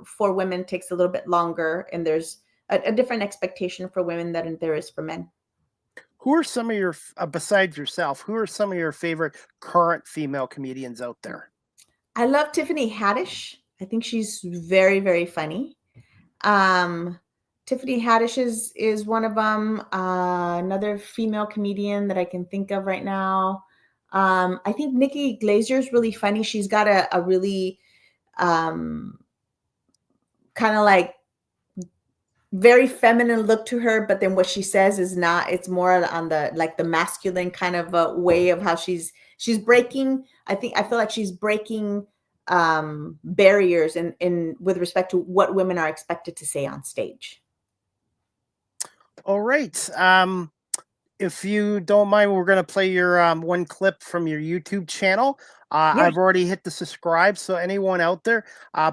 for women takes a little bit longer, and there's a different expectation for women than there is for men. Who are some of your, besides yourself, who are some of your favorite current female comedians out there? I love Tiffany Haddish. I think she's very, very funny. Tiffany Haddish is one of them. Another female comedian that I can think of right now. I think Nikki Glazer is really funny. She's got a really kind of like very feminine look to her, but then what she says is not, it's more on the like the masculine kind of a way of how she's breaking. I feel like she's breaking barriers in with respect to what women are expected to say on stage. All right. If you don't mind, we're going to play your one clip from your YouTube channel. Yeah. I've already hit the subscribe. So anyone out there,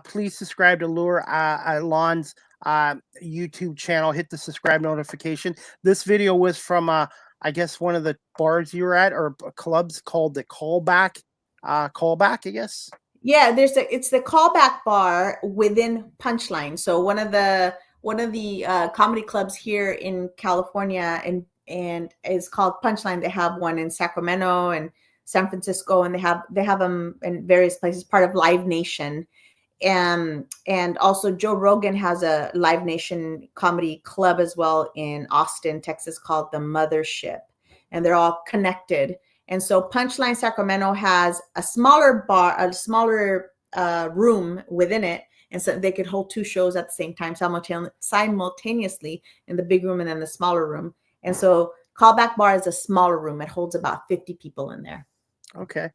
please subscribe to Lourdes Ayon's YouTube channel. Hit the subscribe notification. This video was from, I guess, one of the bars you were at, or clubs called the Callback. Callback, I guess. Yeah, it's the Callback bar within Punchline. So one of the comedy clubs here in California and is called Punchline. They have one in Sacramento and San Francisco, and they have them in various places, part of Live Nation. And also Joe Rogan has a Live Nation comedy club as well in Austin, Texas, called The Mothership. And they're all connected. And so Punchline Sacramento has a smaller bar, a smaller room within it. And so they could hold two shows at the same time simultaneously in the big room and then the smaller room. And so Callback Bar is a smaller room. It holds about 50 people in there. Okay.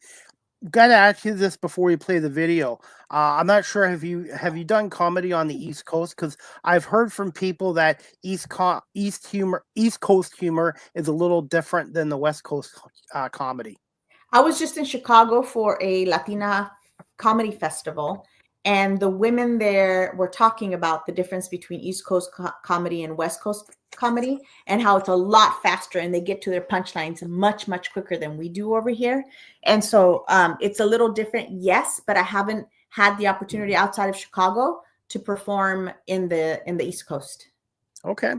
Got to ask you this before we play the video. I'm not sure, have you done comedy on the East Coast? Because I've heard from people that East Coast humor is a little different than the West Coast comedy. I was just in Chicago for a Latina comedy festival, and the women there were talking about the difference between East Coast comedy and West Coast comedy, and how it's a lot faster and they get to their punchlines much, much quicker than we do over here. And so it's a little different, yes, but I haven't had the opportunity outside of Chicago to perform in the East Coast. Okay.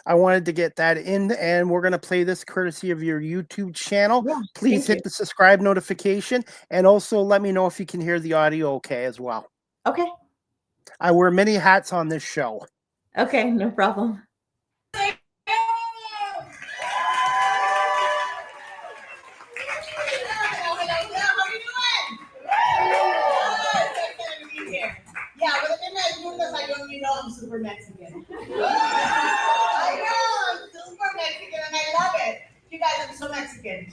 I wanted to get that in, and we're going to play this courtesy of your YouTube channel. Yeah, please hit the subscribe notification, and also let me know if you can hear the audio okay as well. Okay. I wear many hats on this show. Okay, no problem. Mexican. I know, I'm super Mexican and I love it. You guys, I'm so Mexican.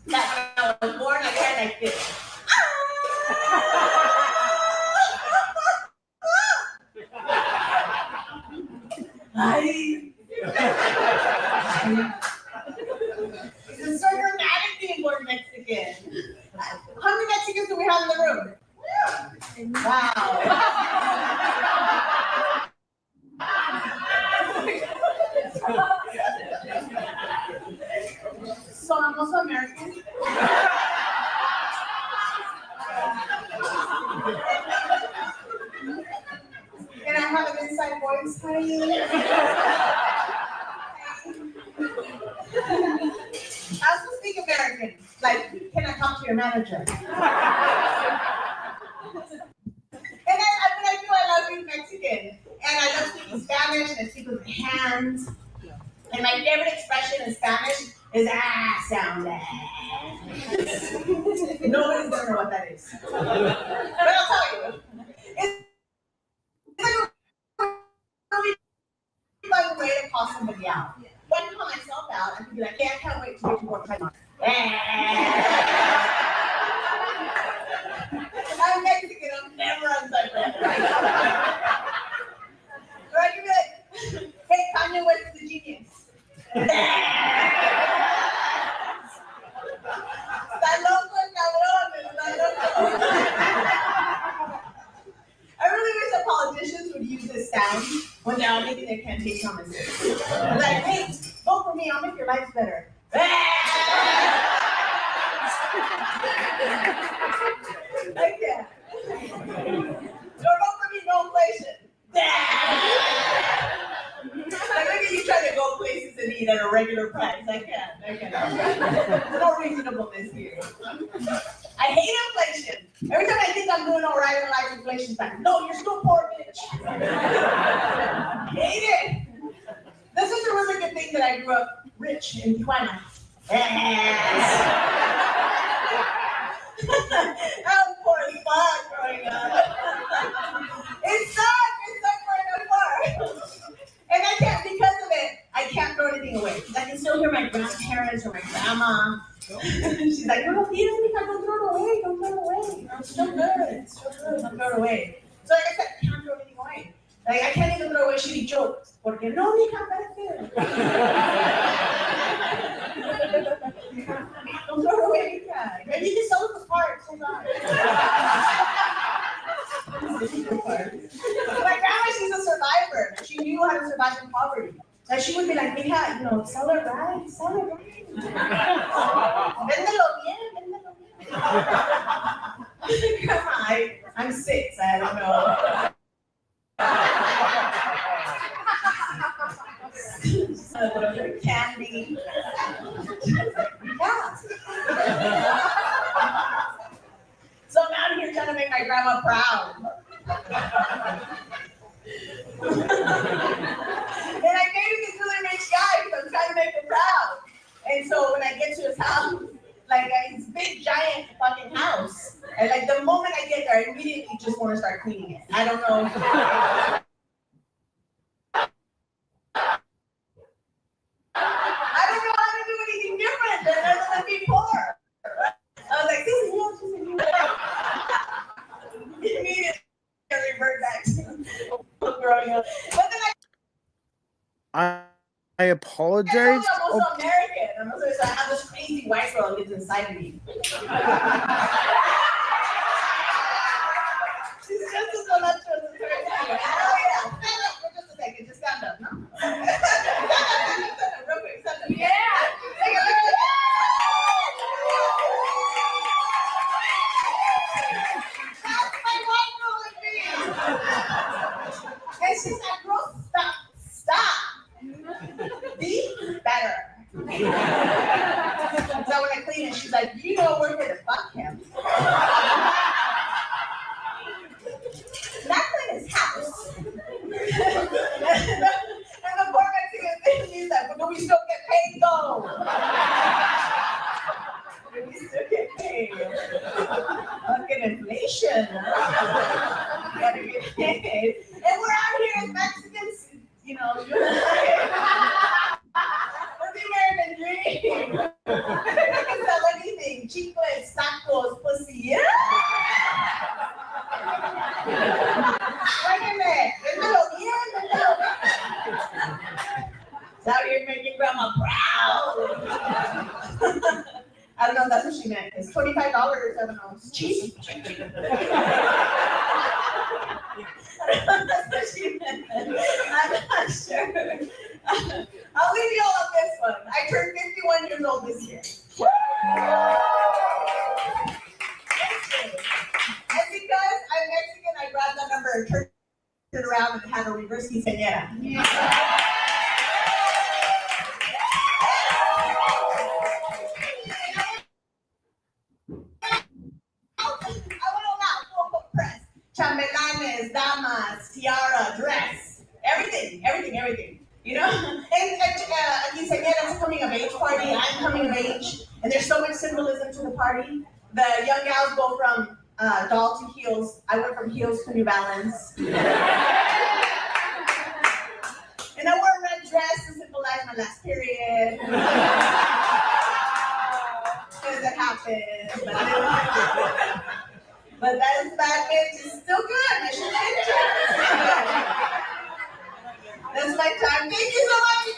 That when I was born, I tried like this. It's so dramatic being born Mexican. How many Mexicans do we have in the room? Wow. So I'm also American. And I have an inside voice, honey. I also speak American. Like, can I talk to your manager? And I love being Mexican. And I love speaking Spanish and I speak with my hands. And my favorite expression in Spanish is sound ass. Nobody's gonna know what that is. But I'll tell you. It's like a really fun way to call somebody out. When I call myself out, I can be like, yeah, I can't wait to get to work tomorrow. I'm Mexican, I'm never unsuch that. Or I can be like, hey, Kanye West is a genius. Está loco el cabrón, está loco. I really wish that politicians would use this sound when they're all making their campaign promises. Like, hey, vote for me, I'll make your life better. I can't. Don't vote for me, no inflation. Like, look at you trying to go places and eat at a regular price. I can't. No reasonableness here. I hate inflation. Every time I think I'm doing all right in life, inflation's back. No, you're still poor, bitch. I hate it. This is a really good thing that I grew up rich in Tijuana. I was poor as fuck growing up. It sucked growing up poor. And I can't, because of it, I can't throw anything away. I can still hear my grandparents or my grandma. She's like, no, don't throw it away. Don't throw it away. It's still good. Don't throw it away. So like I said, I can't throw anything away. Like I can't even throw away shitty jokes. Porque no, mija, espérate. Don't throw it away, mija. Maybe you can sell it for parts. Hold on. My grandma, she's a survivor. She knew how to survive in poverty. So she would be like, mija, sell it right. Véndelo bien. Grandma, I'm 6, I don't know. A little bit of candy. Yeah. So I'm out here trying to make my grandma proud. And I dated this really rich guy because I'm trying to make him proud. And so when I get to his house, like his big giant fucking house, and like the moment I get there, I immediately just want to start cleaning it. I don't know. I don't know how to do anything different than before. I was like, this is immediately revert back to growing up. But then I apologize. I'm also American. I have this crazy white girl that lives inside of me. She's just as voluptuous as her. Oh yeah. Stand up for just a second. Just stand up. No? Real quick. Stand up. Yeah. Take a look. That's my white girl in me. And she's like, girl, stop. Be better. So when I clean it, she's like, we're here to fuck him. Not clean his house. And the poor Mexican thing, he's like, but do we still get paid though? Do we still get paid? Fucking inflation. Gotta get paid. And we're out here as Mexicans Cheese. I'm not sure. I'll leave you all on this one. I turned 51 years old this year. And because I'm Mexican, I grabbed that number and turned it around and had a reverse quinceañera. Chambelanes, damas, tiara, dress, everything. You know, and quinceañera is coming of age party. I'm coming of age, and there's so much symbolism to the party. The young gals go from doll to heels. I went from heels to New Balance. And I wore a red dress to symbolize my last period. Because it happened. But that bad bitch is still good. I should That's my time. Thank you so much, you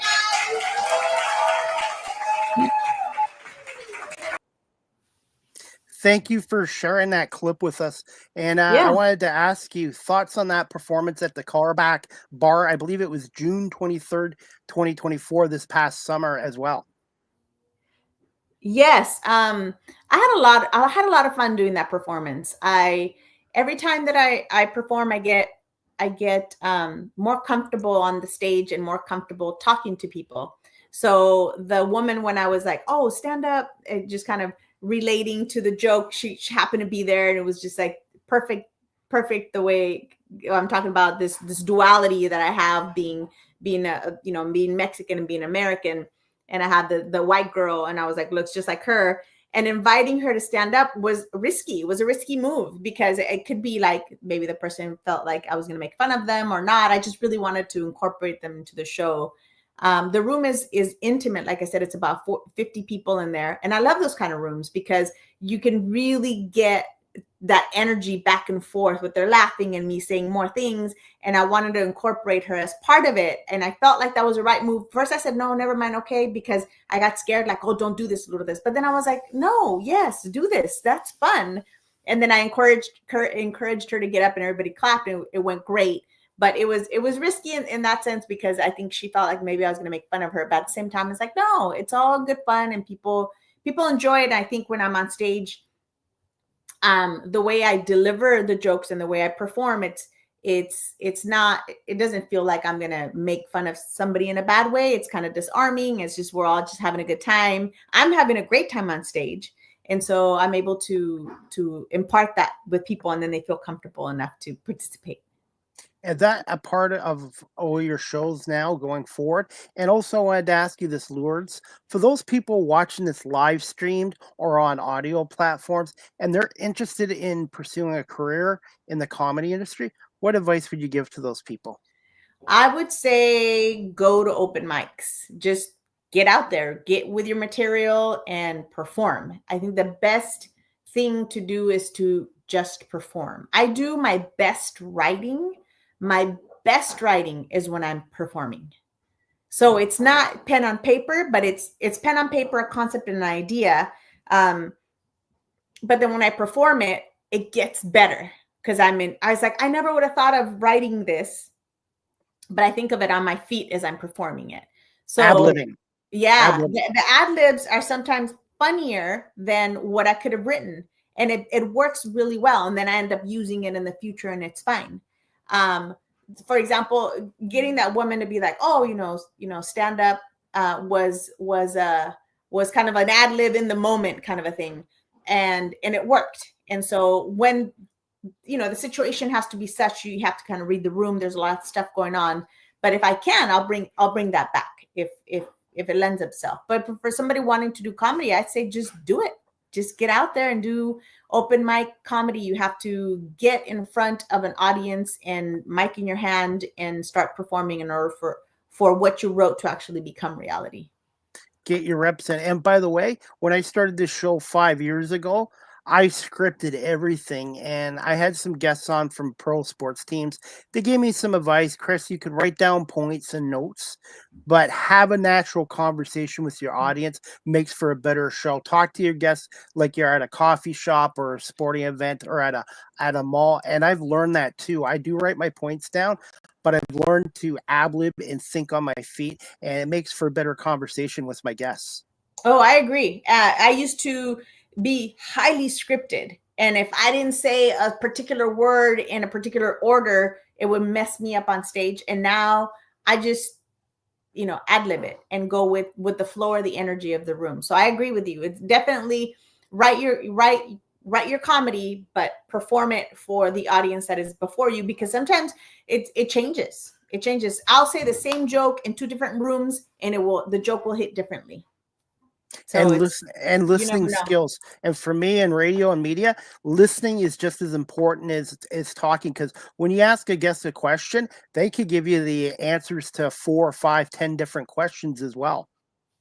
guys. Thank you for sharing that clip with us. And I wanted to ask you thoughts on that performance at the Carback Bar. I believe it was June 23rd, 2024, this past summer as well. Yes. I had a lot of fun doing that performance. Every time that I perform, I get more comfortable on the stage and more comfortable talking to people. So the woman, when I was like, oh, stand up, it just kind of relating to the joke, she happened to be there, and it was just like perfect the way I'm talking about this duality that I have being Mexican and being American. And I had the white girl, and I was like, looks just like her. And inviting her to stand up was risky. It was a risky move because it could be like maybe the person felt like I was going to make fun of them or not. I just really wanted to incorporate them into the show. The room is intimate. Like I said, it's about 50 people in there. And I love those kind of rooms because you can really get that energy back and forth with their laughing and me saying more things. And I wanted to incorporate her as part of it. And I felt like that was the right move. First I said, no, never mind. Okay. Because I got scared, like, oh, don't do this, little this. But then I was like, no, yes, do this. That's fun. And then I encouraged her to get up, and everybody clapped, and it went great. But it was risky in that sense because I think she felt like maybe I was going to make fun of her. But at the same time, it's like, no, it's all good fun, and people enjoy it. And I think when I'm on stage, the way I deliver the jokes and the way I perform, it doesn't feel like I'm going to make fun of somebody in a bad way. It's kind of disarming. It's just, we're all just having a good time. I'm having a great time on stage. And so I'm able to impart that with people, and then they feel comfortable enough to participate. Is that a part of all your shows now going forward? And also I wanted to ask you this, Lourdes, for those people watching this live streamed or on audio platforms, and they're interested in pursuing a career in the comedy industry, what advice would you give to those people? I would say go to open mics. Just get out there, get with your material and perform. I think the best thing to do is to just perform. I do my best writing. My best writing is when I'm performing. So it's not pen on paper, but it's pen on paper, a concept and an idea. But then when I perform it, it gets better because I was like, I never would have thought of writing this, but I think of it on my feet as I'm performing it. So ad-libbing. Yeah, the ad-libs are sometimes funnier than what I could have written. And it works really well. And then I end up using it in the future, and it's fine. For example, getting that woman to be like, oh, stand up was kind of an ad lib in the moment kind of a thing. And it worked. And so when, the situation has to be such, you have to kind of read the room. There's a lot of stuff going on, but if I can, I'll bring that back if it lends itself. But for somebody wanting to do comedy, I'd say just do it. Just get out there and do open mic comedy. You have to get in front of an audience and mic in your hand and start performing in order for what you wrote to actually become reality. Get your reps in. And by the way, when I started this show 5 years ago, I scripted everything, and I had some guests on from pro sports teams. They gave me some advice. Chris, you could write down points and notes, but have a natural conversation with your audience makes for a better show. Talk to your guests like you're at a coffee shop or a sporting event or at a mall. And I've learned that too. I do write my points down, but I've learned to ad lib and think on my feet, and it makes for a better conversation with my guests. Oh, I agree. I used to be highly scripted. And if I didn't say a particular word in a particular order, it would mess me up on stage. And now I just, ad lib it and go with the flow or the energy of the room. So I agree with you. It's definitely write your comedy, but perform it for the audience that is before you, because sometimes it changes. It changes. I'll say the same joke in two different rooms and the joke will hit differently. So and listening skills. And for me in radio and media, listening is just as important as talking, because when you ask a guest a question, they could give you the answers to 4 or 5, 10 different questions as well.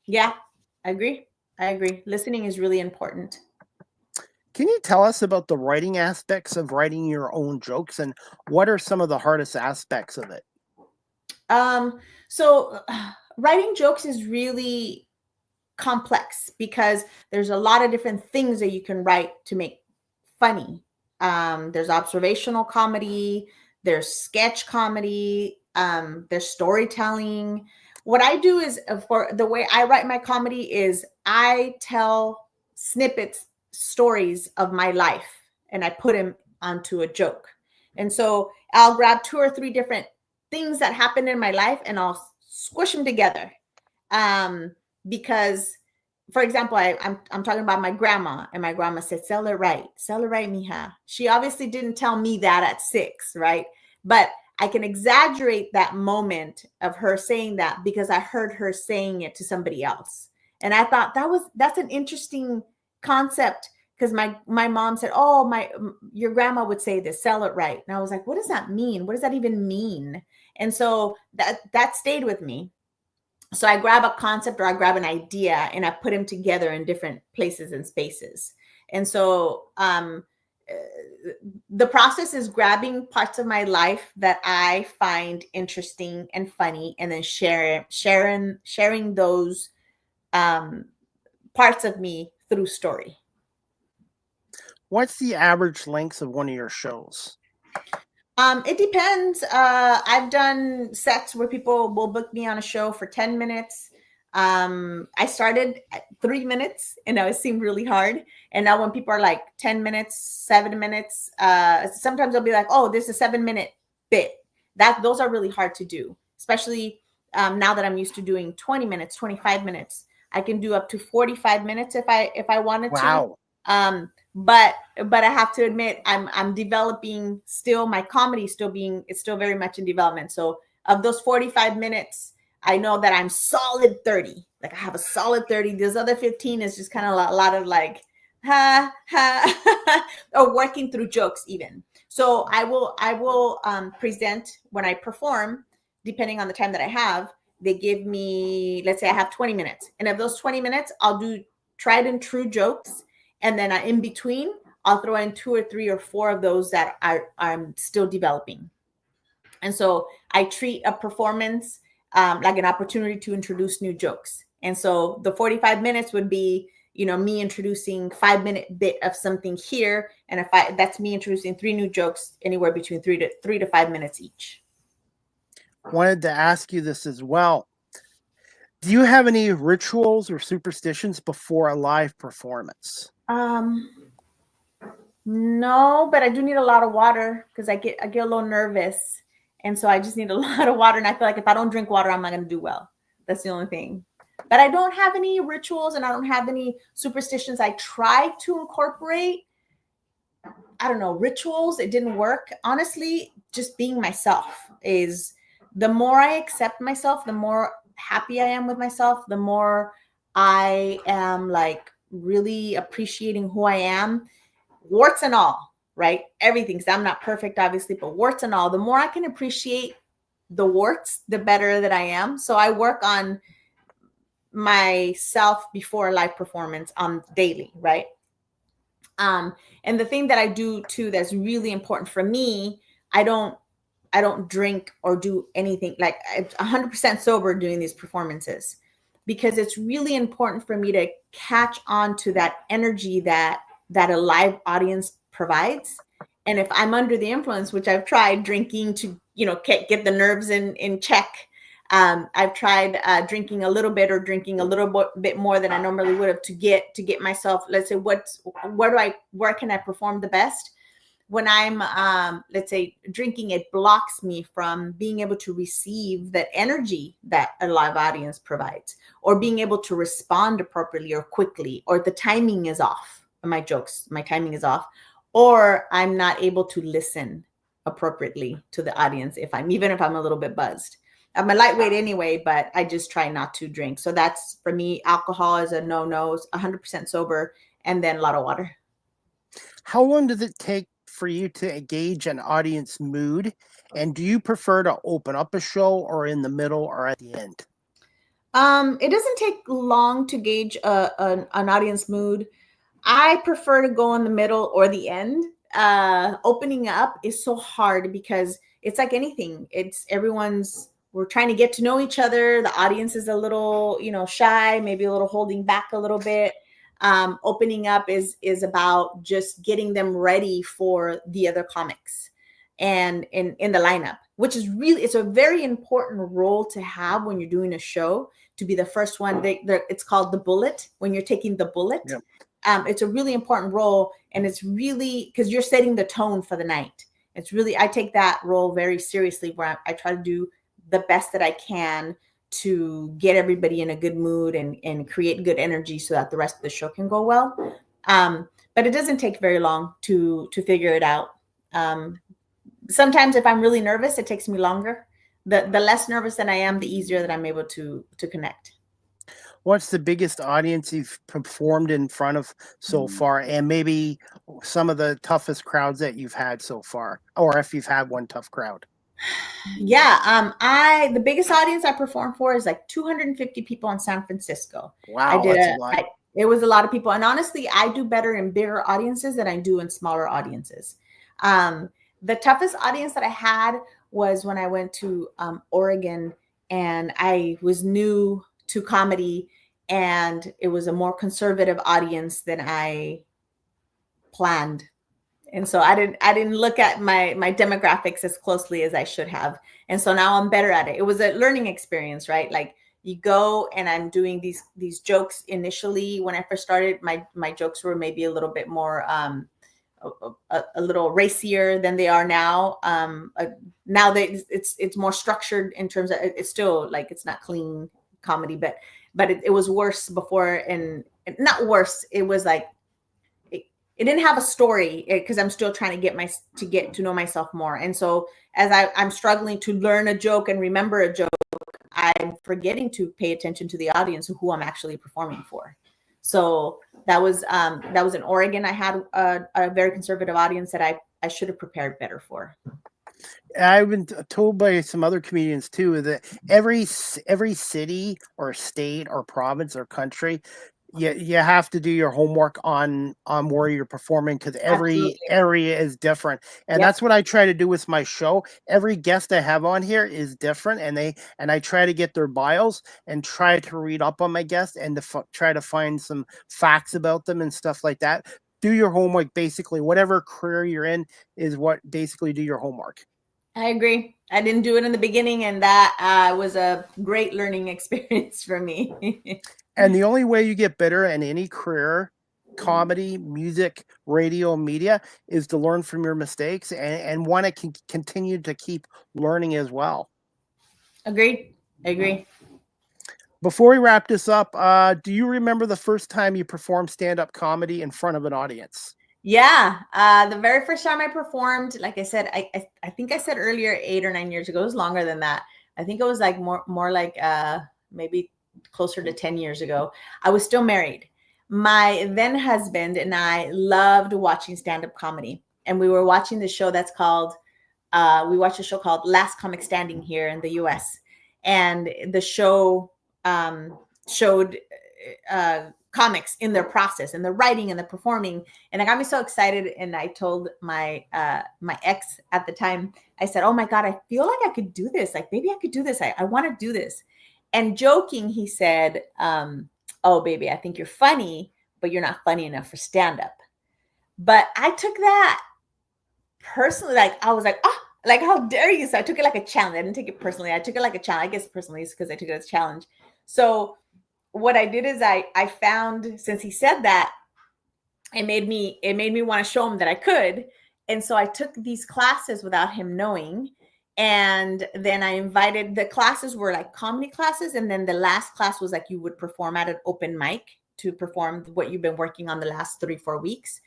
Yeah, I agree. Listening is really important. Can you tell us about the writing aspects of writing your own jokes, and what are some of the hardest aspects of it? So writing jokes is really complex because there's a lot of different things that you can write to make funny. There's observational comedy, there's sketch comedy, there's storytelling. What I do is, for the way I write my comedy, is I tell snippets, stories of my life, and I put them onto a joke. And so I'll grab 2 or 3 different things that happened in my life and I'll squish them together. Because, for example, I'm talking about my grandma, and my grandma said, sell it right, mija. She obviously didn't tell me that at 6, right? But I can exaggerate that moment of her saying that because I heard her saying it to somebody else. And I thought that's an interesting concept, because my mom said, oh, your grandma would say this, sell it right. And I was like, what does that mean? What does that even mean? And so that stayed with me. So I grab a concept or I grab an idea and I put them together in different places and spaces. And so the process is grabbing parts of my life that I find interesting and funny, and then sharing those parts of me through story. What's the average length of one of your shows? It depends. I've done sets where people will book me on a show for 10 minutes. I started at 3 minutes and it seemed really hard. And now when people are like 10 minutes, 7 minutes, sometimes they'll be like, oh, this is a 7-minute bit. Those are really hard to do, especially now that I'm used to doing 20 minutes, 25 minutes. I can do up to 45 minutes if I wanted to. But I have to admit, I'm developing still. My comedy it's still very much in development. So of those 45 minutes, I know that I'm solid 30. Like I have a solid 30. Those other 15 is just kind of a lot of like, or working through jokes even. So I will present when I perform, depending on the time that I have. They give me, let's say I have 20 minutes. And of those 20 minutes, I'll do tried and true jokes. And then in between, I'll throw in 2 or 3 or 4 of those that I'm still developing. And so I treat a performance like an opportunity to introduce new jokes. And so the 45 minutes would be, me introducing 5-minute bit of something here. And that's me introducing 3 new jokes, anywhere between 3 to 5 minutes each. Wanted to ask you this as well. Do you have any rituals or superstitions before a live performance? No, but I do need a lot of water because I get a little nervous. And so I just need a lot of water. And I feel like if I don't drink water, I'm not going to do well. That's the only thing. But I don't have any rituals and I don't have any superstitions. I tried to incorporate, rituals. It didn't work. Honestly, just being myself is, the more I accept myself, the more happy I am with myself, the more I am like really appreciating who I am, warts and all, right? Everything, because I'm not perfect, obviously, but warts and all, the more I can appreciate the warts, the better that I am. So I work on myself before a live performance on daily, right? And the thing that I do too that's really important for me, I don't drink or do anything. Like I'm 100% sober doing these performances, because it's really important for me to catch on to that energy that a live audience provides. And if I'm under the influence, which I've tried drinking to, get the nerves in check. I've tried drinking a little bit or drinking a little bit more than I normally would have to get myself, let's say, where can I perform the best? When I'm, let's say, drinking, it blocks me from being able to receive that energy that a live audience provides, or being able to respond appropriately or quickly, or the timing is off. My timing is off, or I'm not able to listen appropriately to the audience even if I'm a little bit buzzed. I'm a lightweight anyway, but I just try not to drink. So that's, for me, alcohol is a no-no, 100% sober, and then a lot of water. How long does it take for you to gauge an audience mood? And do you prefer to open up a show, or in the middle, or at the end? It doesn't take long to gauge an audience mood. I prefer to go in the middle or the end. Opening up is so hard because it's like anything. We're trying to get to know each other. The audience is a little, shy, maybe a little holding back a little bit. Opening up is about just getting them ready for the other comics and in the lineup, which is it's a very important role to have when you're doing a show, to be the first one. It's called the bullet, when you're taking the bullet. Yep. It's a really important role, and it's really because you're setting the tone for the night. I take that role very seriously, where I try to do the best that I can to get everybody in a good mood and create good energy so that the rest of the show can go well. But it doesn't take very long to figure it out. Sometimes if I'm really nervous, it takes me longer. The less nervous that I am, the easier that I'm able to connect. What's the biggest audience you've performed in front of so far, and maybe some of the toughest crowds that you've had so far, or if you've had one tough crowd? Yeah, the biggest audience I performed for is like 250 people in San Francisco. Wow, that's a lot. It was a lot of people, and honestly, I do better in bigger audiences than I do in smaller audiences. The toughest audience that I had was when I went to Oregon, and I was new to comedy, and it was a more conservative audience than I planned. And so I didn't look at my demographics as closely as I should have. And so now I'm better at it. It was a learning experience, right? Like, you go, and I'm doing these jokes. Initially, when I first started, my jokes were maybe a little bit more, a little racier than they are now. Now it's more structured in terms of, it's still like, it's not clean comedy, but it was worse before, and not worse. It was like, it didn't have a story, because I'm still trying to get to know myself more. And so as I'm struggling to learn a joke and remember a joke, I'm forgetting to pay attention to the audience who I'm actually performing for. So that was in Oregon. I had a very conservative audience that I should have prepared better for. I've been told by some other comedians too that every city or state or province or country, you have to do your homework on where you're performing, because every area is different. And that's what I try to do with my show. Every guest I have on here is different, and I try to get their bios and try to read up on my guests and to try to find some facts about them and stuff like that. Do your homework, basically. Whatever career you're in is what basically do your homework. I agree. I didn't do it in the beginning, and that was a great learning experience for me. And the only way you get better in any career, comedy, music, radio, media, is to learn from your mistakes and want to continue to keep learning as well. Agreed. I agree. Before we wrap this up, do you remember the first time you performed stand-up comedy in front of an audience? Yeah. The very first time I performed, like I said, I think I said earlier, 8 or 9 years ago. It was longer than that. I think it was like more like maybe closer to 10 years ago. I was still married. My then husband and I loved watching stand-up comedy. And we were watching the show that's called, we watched a show called Last Comic Standing here in the US. And the show showed comics in their process and the writing and the performing. And it got me so excited. And I told my my ex at the time, I said, oh my God, I feel like I could do this. Like maybe I could do this. I want to do this. And joking, he said, oh baby, I think you're funny, but you're not funny enough for stand-up. But I took that personally. Like I was like, oh, like how dare you? So I took it like a challenge. I didn't take it personally. I took it like a challenge. I guess personally it's because I took it as a challenge. So what I did is I found, since he said that, it made me want to show him that I could. And so I took these classes without him knowing. And then I invited, the classes were like comedy classes. And then the last class was like, you would perform at an open mic to perform what you've been working on the last 3-4 weeks.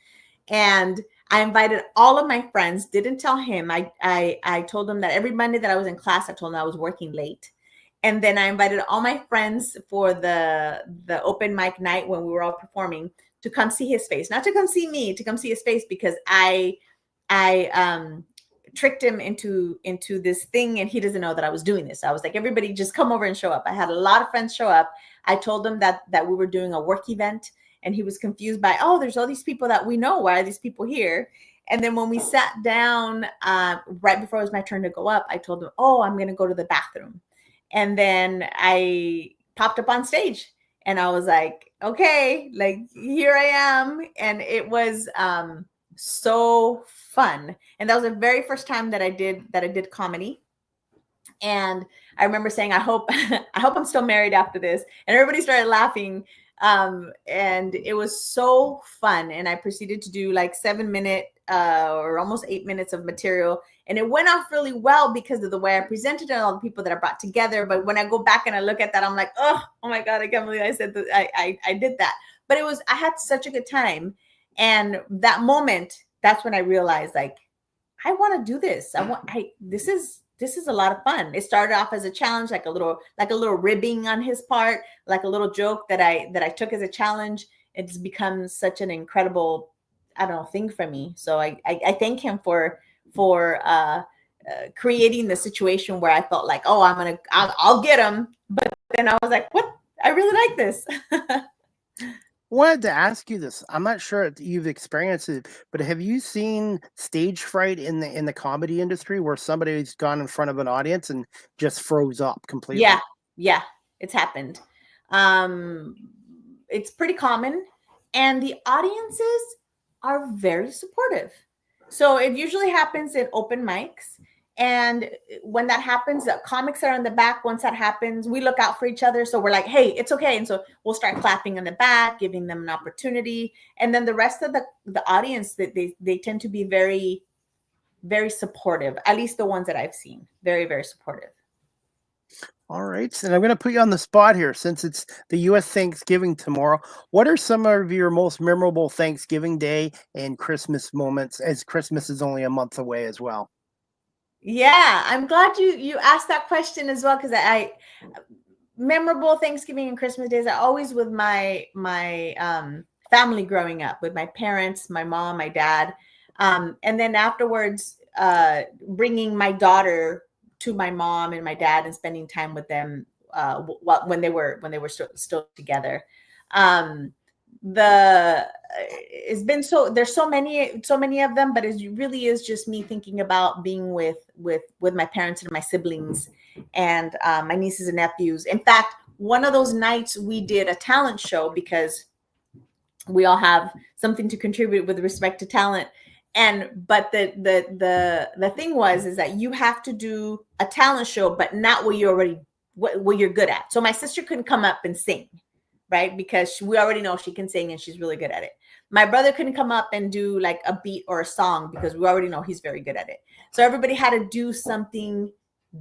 And I invited all of my friends, didn't tell him. I told him that every Monday that I was in class, I told him I was working late. And then I invited all my friends for the open mic night when we were all performing to come see his face, not to come see me, to come see his face, because I tricked him into this thing, and he doesn't know that I was doing this. I was like, everybody just come over and show up. I had a lot of friends show up. I told him that we were doing a work event, and he was confused by, oh, there's all these people that we know. Why are these people here? And then when we sat down, right before it was my turn to go up, I told him, oh, I'm going to go to the bathroom. And then I popped up on stage and I was like, okay, like here I am. And it was so fun. And that was the very first time that I did comedy. And I remember saying, I hope I'm still married after this. And everybody started laughing. And it was so fun. And I proceeded to do like 7-minute or almost 8 minutes of material. And it went off really well because of the way I presented it and all the people that I brought together. But when I go back and I look at that, I'm like, oh my God, I can't believe I said that. I did that. But I had such a good time. And that moment, that's when I realized, like, I want to do this. This is a lot of fun. It started off as a challenge, like a little ribbing on his part, like a little joke that I took as a challenge. It's become such an incredible, I don't know, thing for me. So I thank him for creating the situation where I felt like, oh, I'll get him. But then I was like, what? I really like this. Wanted to ask you this. I'm not sure if you've experienced it, but have you seen stage fright in the comedy industry where somebody's gone in front of an audience and just froze up completely? Yeah, it's happened. It's pretty common, and the audiences are very supportive. So it usually happens in open mics. And when that happens, the comics are in the back. Once that happens, we look out for each other. So we're like, hey, it's okay. And so we'll start clapping in the back, giving them an opportunity. And then the rest of the audience, they tend to be very, very supportive, at least the ones that I've seen. Very, very supportive. All right. And I'm going to put you on the spot here since it's the U.S. Thanksgiving tomorrow. What are some of your most memorable Thanksgiving Day and Christmas moments, as Christmas is only a month away as well? Yeah, I'm glad you asked that question as well, because I memorable Thanksgiving and Christmas days are always with my family growing up, with my parents, my mom, my dad, and then afterwards bringing my daughter to my mom and my dad and spending time with them when they were still together. It's been there's so many of them, but it really is just me thinking about being with my parents and my siblings and my nieces and nephews. In fact, one of those nights we did a talent show because we all have something to contribute with respect to talent. But the thing is that you have to do a talent show, but not what you're good at. So my sister couldn't come up and sing, right? Because we already know she can sing and she's really good at it. My brother couldn't come up and do like a beat or a song because we already know he's very good at it. So everybody had to do something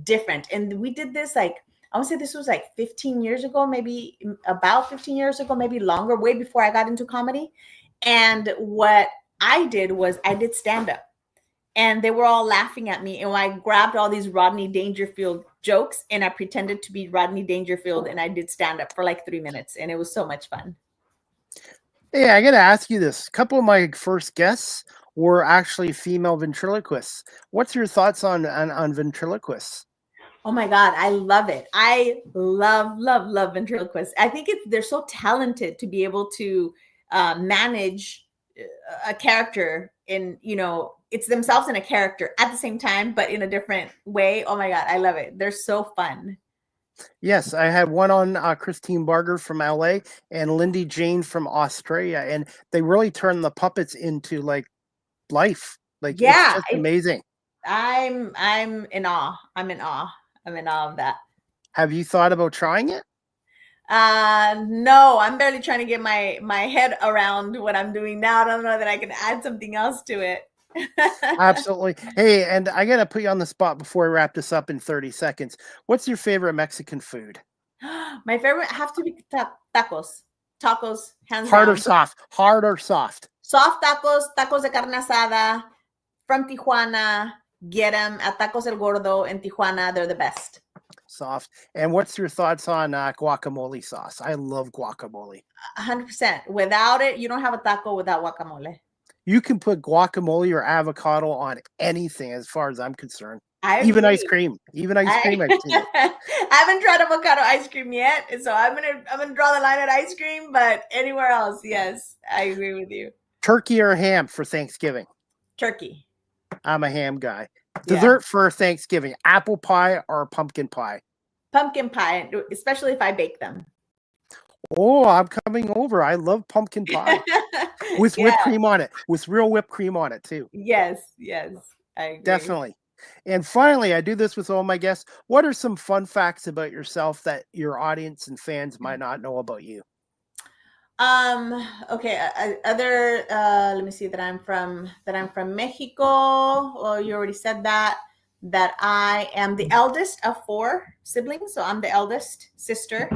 different. And we did this, like, I want to say this was like 15 years ago, maybe about 15 years ago, maybe longer, way before I got into comedy. And what I did was I did stand-up. And they were all laughing at me. And I grabbed all these Rodney Dangerfield jokes and I pretended to be Rodney Dangerfield and I did stand up for like 3 minutes. And it was so much fun. Hey, I got to ask you this. A couple of my first guests were actually female ventriloquists. What's your thoughts on ventriloquists? Oh my God, I love it. I love ventriloquists. I think they're so talented to be able to manage a character in, it's themselves in a character at the same time, but in a different way. Oh my God, I love it. They're so fun. Yes, I had one on Christine Barger from LA and Lindy Jane from Australia, and they really turned the puppets into like life. Like it's Yeah, just amazing. I'm in awe. I'm in awe. I'm in awe of that. Have you thought about trying it? No, I'm barely trying to get my head around what I'm doing now. I don't know that I can add something else to it. Absolutely. Hey, and I gotta put you on the spot before I wrap this up in 30 seconds. What's your favorite Mexican food? My favorite have to be tacos. Tacos, hands Hard or down. soft? Hard or soft? Soft tacos, tacos de carne asada from Tijuana. Get them at Tacos El Gordo in Tijuana. They're the best. Soft. And what's your thoughts on guacamole sauce? I love guacamole. 100%. Without it, you don't have a taco without guacamole. You can put guacamole or avocado on anything, as far as I'm concerned. Even ice cream. Even ice cream. I've seen it. I haven't tried avocado ice cream yet, so I'm gonna draw the line at ice cream. But anywhere else, yes, I agree with you. Turkey or ham for Thanksgiving? Turkey. I'm a ham guy. Dessert for Thanksgiving: apple pie or pumpkin pie? Pumpkin pie, especially if I bake them. Oh, I'm coming over. I love pumpkin pie with whipped cream on it, with real whipped cream on it too. Yes, I agree. Definitely. And finally, I do this with all my guests. What are some fun facts about yourself that your audience and fans might not know about you? Okay. Let me see, that I'm from Mexico. Well, you already said that I am the eldest of 4 siblings. So I'm the eldest sister,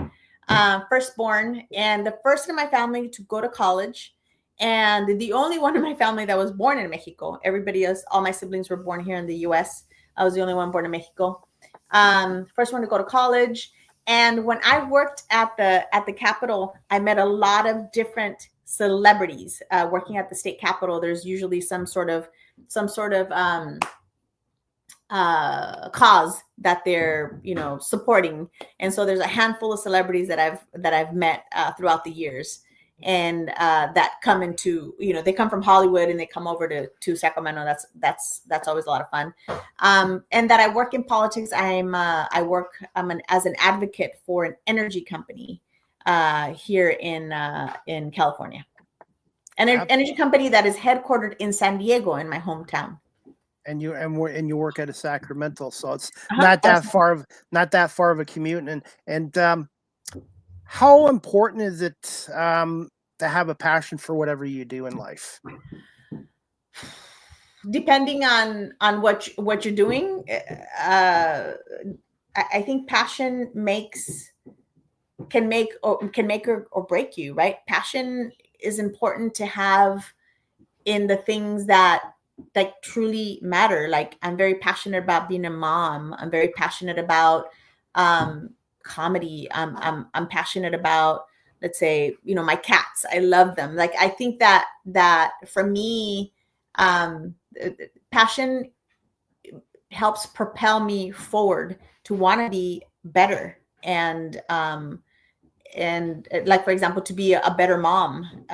firstborn, and the first in my family to go to college, and the only one in my family that was born in Mexico. Everybody else, all my siblings were born here in the US. I was the only one born in Mexico. First one to go to college. And when I worked at the Capitol, I met a lot of different celebrities. Working at the state Capitol, there's usually some sort of cause that they're supporting, and so there's a handful of celebrities that I've met throughout the years, and that come into they come from Hollywood and they come over to Sacramento. That's always a lot of fun. And that I work in politics. I'm as an advocate for an energy company here in California, an energy company that is headquartered in San Diego, in my hometown. And you work at a Sacramento, so it's not that far of a commute. And how important is it to have a passion for whatever you do in life? Depending on what you're doing, I think passion can make or break you, right? Passion is important to have in the things that truly matter. Like, I'm very passionate about being a mom. I'm very passionate about comedy. I'm passionate about, let's say, my cats. I love them. Like, I think that for me, passion helps propel me forward to want to be better, and like, for example, to be a better mom,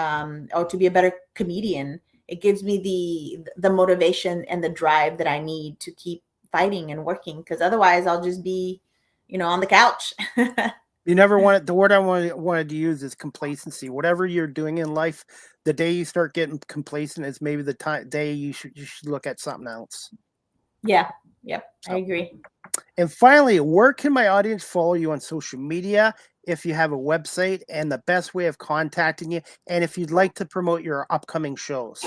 or to be a better comedian. It gives me the motivation and the drive that I need to keep fighting and working, because otherwise I'll just be, on the couch. You never want it. The word I wanted to use is complacency. Whatever you're doing in life, the day you start getting complacent is maybe the day you should look at something else. Yeah. Yep. I agree. And finally, where can my audience follow you on social media, if you have a website, and the best way of contacting you, and if you'd like to promote your upcoming shows?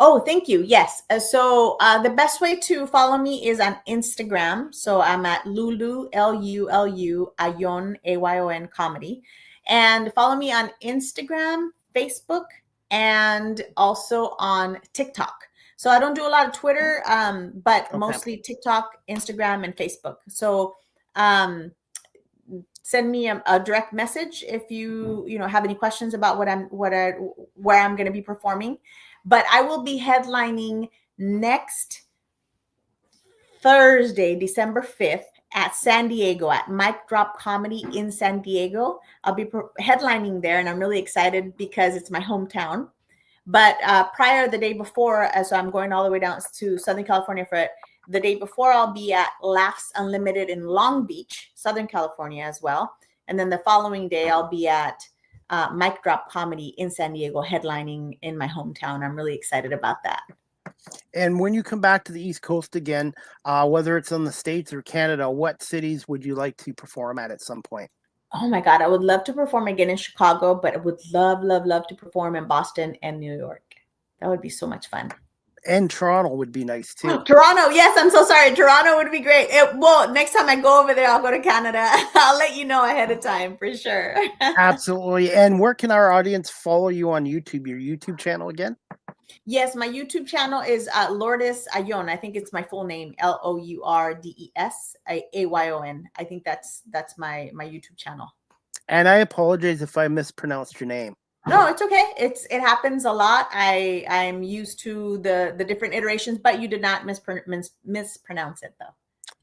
Oh, thank you. Yes. So the best way to follow me is on Instagram. So I'm at Lulu, Lulu Ayon, Ayon comedy. And follow me on Instagram, Facebook, and also on TikTok. So I don't do a lot of Twitter, but mostly TikTok, Instagram, and Facebook. So send me a direct message if you have any questions about where I'm going to be performing. But I will be headlining next Thursday, December 5th, at San Diego at Mic Drop Comedy in San Diego. I'll be headlining there, and I'm really excited because it's my hometown. But prior, the day before, so I'm going all the way down to Southern California for it. The day before, I'll be at Laughs Unlimited in Long Beach, Southern California as well. And then the following day, I'll be at Mic Drop Comedy in San Diego, headlining in my hometown. I'm really excited about that. And when you come back to the East Coast again, whether it's in the States or Canada, what cities would you like to perform at some point? Oh my God, I would love to perform again in Chicago, but I would love, love, love to perform in Boston and New York. That would be so much fun. And Toronto would be nice too. Toronto, yes, I'm so sorry. Toronto would be great. Well, next time I go over there, I'll go to Canada. I'll let you know ahead of time for sure. Absolutely. And where can our audience follow you on YouTube? Your YouTube channel again? Yes, my YouTube channel is Lourdes Ayon. I think it's my full name, Lourdes Ayon. I think that's my YouTube channel. And I apologize if I mispronounced your name. No, it's okay. It happens a lot. I'm used to the different iterations, but you did not mispronounce it though.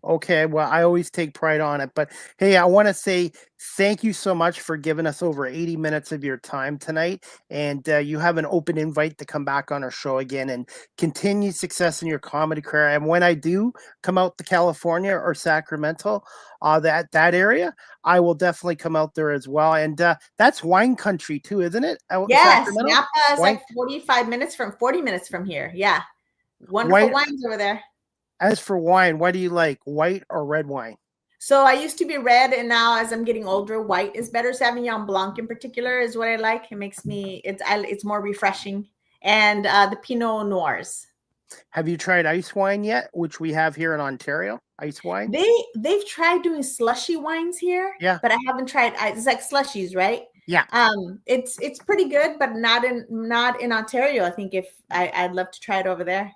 Okay, well, I always take pride on it. But hey, I want to say thank you so much for giving us over 80 minutes of your time tonight. And you have an open invite to come back on our show again and continue success in your comedy career. And when I do come out to California or Sacramento, that area, I will definitely come out there as well. And that's wine country too, isn't it? Yes, Napa is like 40 minutes from here. Yeah, wonderful wines over there. As for wine, what do you like, white or red wine? So I used to be red, and now as I'm getting older, white is better. Sauvignon Blanc in particular is what I like. It makes me, it's more refreshing. And the Pinot Noirs. Have you tried ice wine yet, which we have here in Ontario? Ice wine? They've tried doing slushy wines here. Yeah. But I haven't tried. It's like slushies, right? Yeah. It's pretty good, but not in Ontario. I think I'd love to try it over there.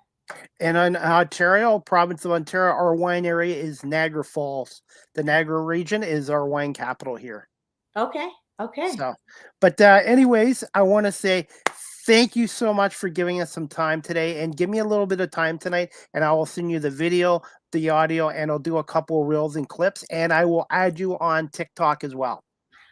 And in Ontario, province of Ontario, our wine area is Niagara Falls. The Niagara region is our wine capital here. Okay. So, but anyways, I want to say thank you so much for giving us some time today, and give me a little bit of time tonight, and I will send you the video, the audio, and I'll do a couple of reels and clips, and I will add you on TikTok as well.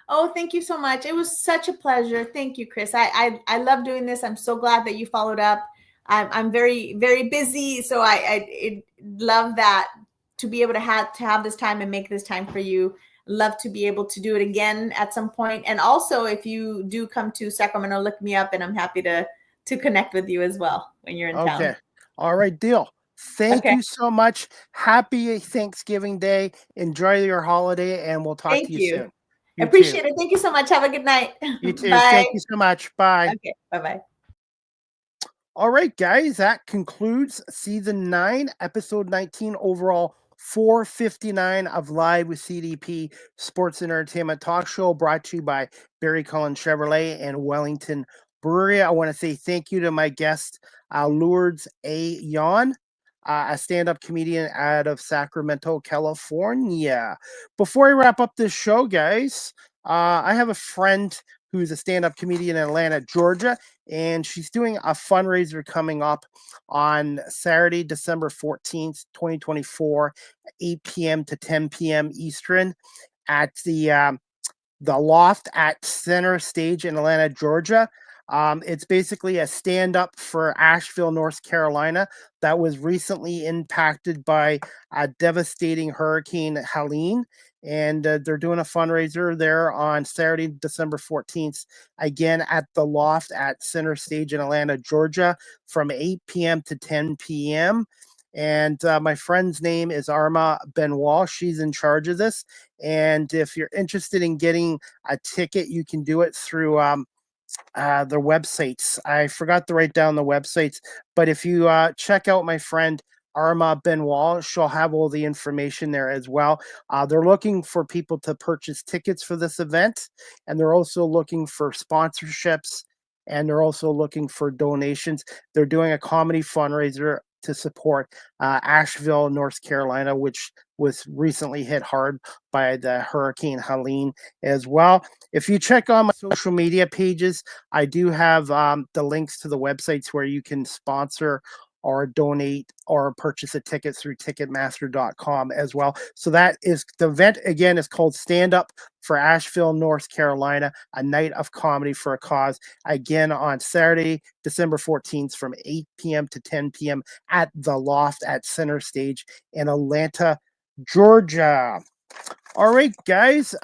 Oh, thank you so much. It was such a pleasure. Thank you, Chris. I love doing this. I'm so glad that you followed up. I'm very, very busy, so I love that to be able to have this time and make this time for you. Love to be able to do it again at some point. And also, if you do come to Sacramento, look me up, and I'm happy to connect with you as well when you're in town. Okay. All right, deal. Thank you so much. Happy Thanksgiving Day. Enjoy your holiday, and we'll talk to you soon. I appreciate it. Thank you so much. Have a good night. You too. Bye. Thank you so much. Bye. Okay. Bye-bye. All right, guys, that concludes season 9, episode 19, overall 459 of Live with CDP Sports and Entertainment Talk Show, brought to you by Barry Cullen Chevrolet and Wellington Brewery. I want to say thank you to my guest, Lourdes Ayon, a stand-up comedian out of Sacramento, California. Before I wrap up this show, guys, I have a friend who's a stand-up comedian in Atlanta, Georgia, and she's doing a fundraiser coming up on Saturday, December 14th, 2024, 8 p.m. to 10 p.m. Eastern at the Loft at Center Stage in Atlanta, Georgia. It's basically a stand-up for Asheville, North Carolina, that was recently impacted by a devastating Hurricane Helene. And they're doing a fundraiser there on Saturday, December 14th, again at the Loft at Center Stage in Atlanta, Georgia, from 8 p.m. to 10 p.m. And my friend's name is Arma Benoit. She's in charge of this. And if you're interested in getting a ticket, you can do it through their websites. I forgot to write down the websites, but if you check out my friend Arma Benoit, she'll have all the information there as well. They're looking for people to purchase tickets for this event, and they're also looking for sponsorships, and they're also looking for donations. They're doing a comedy fundraiser to support Asheville, North Carolina, which was recently hit hard by the Hurricane Helene as well. If you check on my social media pages, I do have the links to the websites where you can sponsor or donate or purchase a ticket through Ticketmaster.com as well. So that is the event again is called Stand Up for Asheville, North Carolina, a night of comedy for a cause. Again on Saturday, December 14th from 8 p.m. to 10 p.m. at the Loft at Center Stage in Atlanta, Georgia. All right, guys.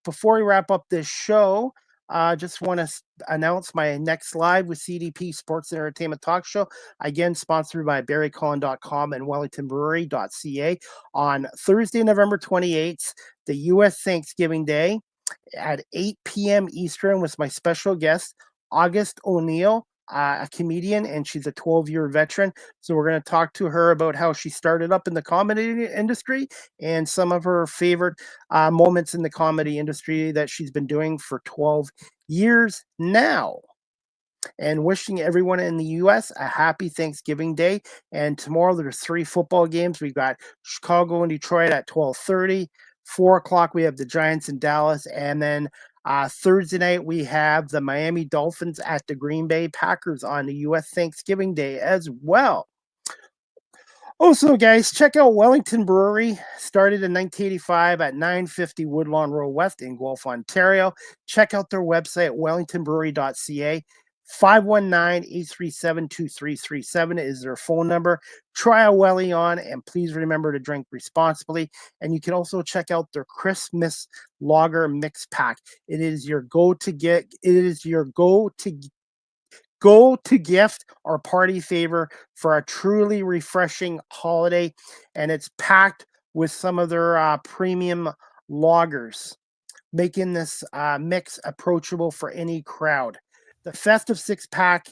Before we wrap up this show, just want to announce my next live with CDP Sports and Entertainment Talk Show. Again, sponsored by BarryCullin.com and WellingtonBrewery.ca on Thursday, November 28th, the U.S. Thanksgiving Day at 8 p.m. Eastern with my special guest, August O'Neill, a comedian, and she's a 12-year veteran. So we're going to talk to her about how she started up in the comedy industry and some of her favorite moments in the comedy industry that she's been doing for 12 years now. And wishing everyone in the U.S. a happy Thanksgiving Day. And tomorrow there's 3 football games. We've got Chicago and Detroit at 12:30. 4 o'clock we have the Giants in Dallas, and then Thursday night we have the Miami Dolphins at the Green Bay Packers on the U.S. Thanksgiving Day as well. Also, guys, check out Wellington Brewery. Started in 1985 at 950 Woodlawn Road West in Guelph, Ontario. Check out their website, wellingtonbrewery.ca. 519-837-2337 is their phone number. Try a welly on, and please remember to drink responsibly. And you can also check out their Christmas Lager Mix Pack. It is your go-to gift or party favor for a truly refreshing holiday, and it's packed with some of their premium lagers, making this mix approachable for any crowd. The festive 6-pack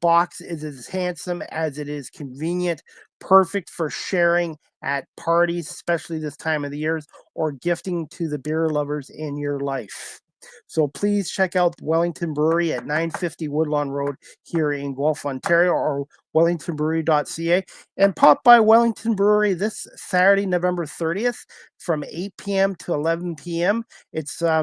box is as handsome as it is convenient, perfect for sharing at parties, especially this time of the year, or gifting to the beer lovers in your life. So please check out Wellington Brewery at 950 Woodlawn Road here in Guelph, Ontario, or wellingtonbrewery.ca, and pop by Wellington Brewery this Saturday, November 30th from 8 p.m. to 11 p.m. It's the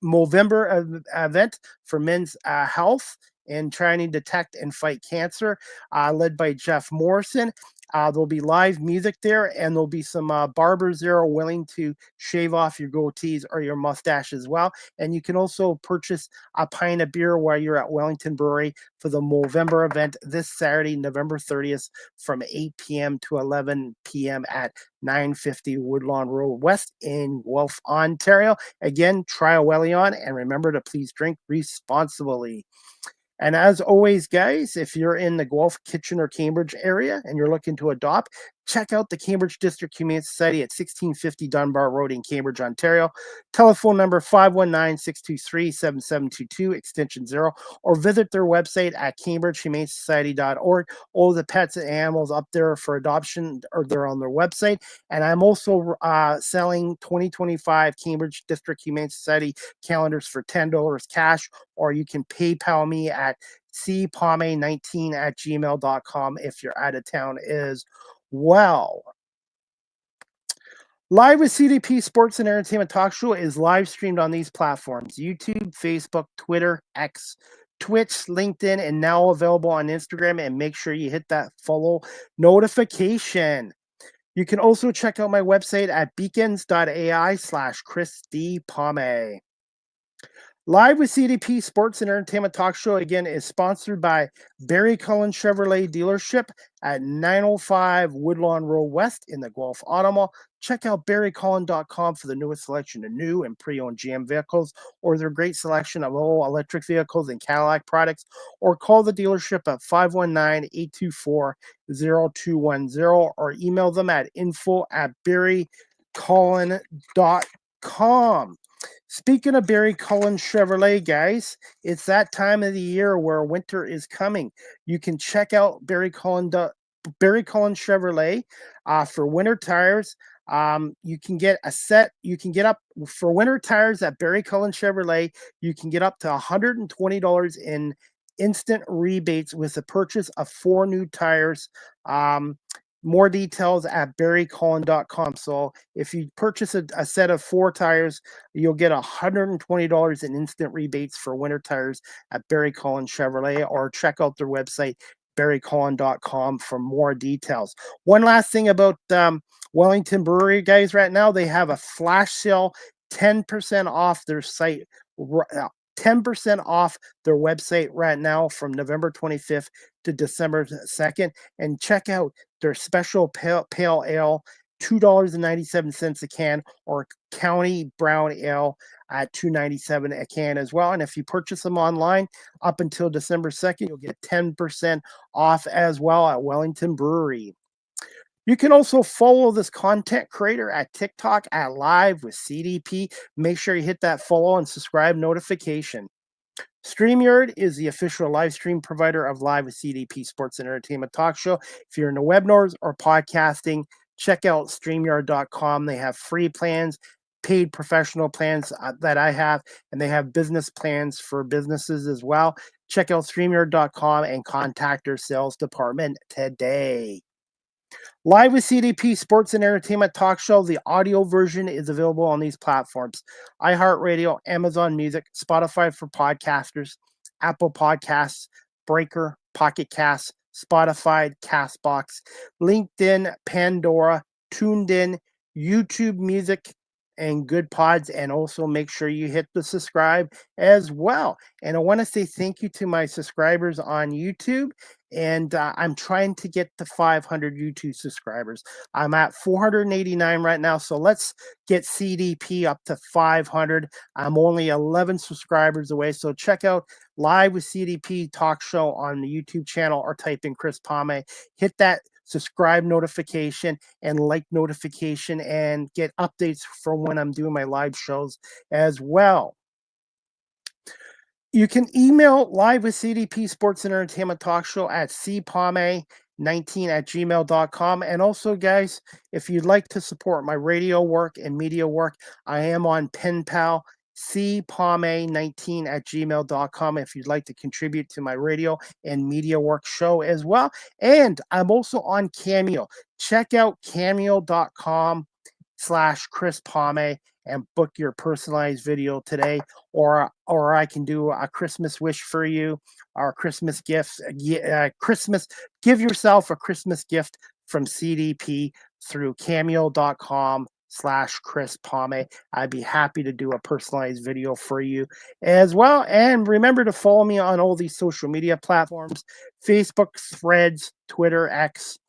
Movember event for men's health and trying to detect and fight cancer, led by Jeff Morrison. There'll be live music there, and there'll be some barbers there willing to shave off your goatees or your mustache as well. And you can also purchase a pint of beer while you're at Wellington Brewery for the Movember event this Saturday, November 30th from 8 p.m. to 11 p.m. at 950 Woodlawn Road West in Guelph, Ontario. Again, try a welly on, and remember to please drink responsibly. And as always, guys, if you're in the Guelph, Kitchener, Cambridge area and you're looking to adopt, check out the Cambridge District Humane Society at 1650 Dunbar Road in Cambridge, Ontario. Telephone number 519-623-7722, extension 0, or visit their website at cambridgehumanesociety.org. All the pets and animals up there for adoption are there on their website. And I'm also selling 2025 Cambridge District Humane Society calendars for $10 cash, or you can PayPal me at cpalme19@gmail.com if you're out of town as well. Live with CDP Sports and Entertainment Talk Show is live streamed on these platforms: YouTube, Facebook, Twitter, X, Twitch, LinkedIn, and now available on Instagram. And make sure you hit that follow notification. You can also check out my website at beacons.ai/ChrisDPalme. Live with CDP Sports and Entertainment Talk Show, again, is sponsored by Barry Cullen Chevrolet Dealership at 905 Woodlawn Road West in the Guelph Auto Mall. Check out BarryCullen.com for the newest selection of new and pre-owned GM vehicles, or their great selection of all electric vehicles and Cadillac products, or call the dealership at 519-824-0210, or email them at info@BarryCullen.com. Speaking of Barry Cullen Chevrolet, guys, it's that time of the year where winter is coming. You can check out Barry Cullen Chevrolet for winter tires. You can get up for winter tires at Barry Cullen Chevrolet. You can get up to $120 in instant rebates with the purchase of 4 new tires. More details at barrycullen.com. So if you purchase a set of 4 tires, you'll get $120 in instant rebates for winter tires at Barry Cullen Chevrolet, or check out their website, barrycullen.com, for more details. One last thing about Wellington Brewery, guys. Right now they have a flash sale, 10% off their site, 10% off their website right now from November 25th to December 2nd. And check out their special pale ale, $2.97 a can, or County Brown Ale at $2.97 a can as well. And if you purchase them online up until December 2nd, you'll get 10% off as well at Wellington Brewery. You can also follow this content creator at TikTok at Live with CDP. Make sure you hit that follow and subscribe notification. StreamYard is the official live stream provider of Live with CDP Sports and Entertainment Talk Show. If you're in the webinars or podcasting, check out StreamYard.com. They have free plans, paid professional plans that I have, and they have business plans for businesses as well. Check out StreamYard.com and contact their sales department today. Live with CDP Sports and Entertainment Talk Show. The audio version is available on these platforms: iHeartRadio, Amazon Music, Spotify for podcasters, Apple Podcasts, Breaker, Pocket Casts, Spotify, Castbox, LinkedIn, Pandora, TuneIn, YouTube Music, and Good Pods. And also make sure you hit the subscribe as well. And I want to say thank you to my subscribers on YouTube. And I'm trying to get to 500 YouTube subscribers. I'm at 489 right now. So let's get CDP up to 500. I'm only 11 subscribers away. So check out Live with CDP Talk Show on the YouTube channel, or type in Chris Palme. Hit that subscribe notification and like notification, and get updates from when I'm doing my live shows as well. You can email Live with CDP Sports and Entertainment Talk Show at cpalme19@gmail.com. And also, guys, if you'd like to support my radio work and media work, I am on PenPal, cpalme19@gmail.com, if you'd like to contribute to my radio and media work show as well. And I'm also on Cameo. Check out cameo.com/Chris Palme and book your personalized video today, or I can do a Christmas wish for you, or Christmas gifts. Give yourself a Christmas gift from CDP through cameo.com/Chris Palme. I'd be happy to do a personalized video for you as well. And remember to follow me on all these social media platforms: Facebook, Threads, Twitter, X,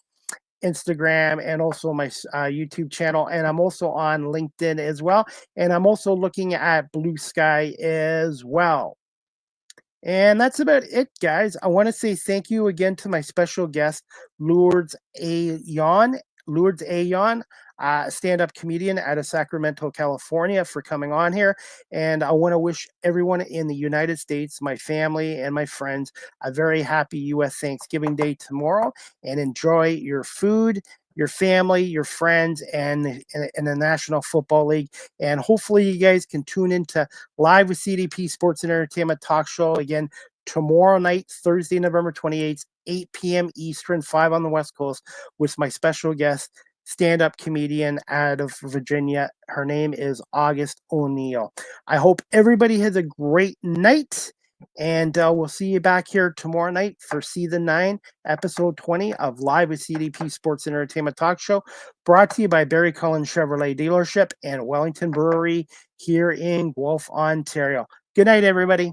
Instagram, and also my YouTube channel. And I'm also on LinkedIn as well. And I'm also looking at Blue Sky as well. And that's about it, guys. I want to say thank you again to my special guest, Lourdes Ayon. Lourdes Ayon, stand-up comedian out of Sacramento, California, for coming on here. And I want to wish everyone in the United States, my family and my friends, a very happy U.S. Thanksgiving Day tomorrow. And enjoy your food, your family, your friends, and the National Football League. And hopefully you guys can tune into Live with CDP Sports and Entertainment Talk Show again tomorrow night, Thursday, November 28th, 8 p.m. Eastern, 5 on the West Coast, with my special guest, stand-up comedian out of Virginia. Her name is August O'Neill. I hope everybody has a great night, and we'll see you back here tomorrow night for Season 9, Episode 20 of Live with CDP Sports and Entertainment Talk Show, brought to you by Barry Cullen Chevrolet Dealership and Wellington Brewery here in Guelph, Ontario. Good night, everybody.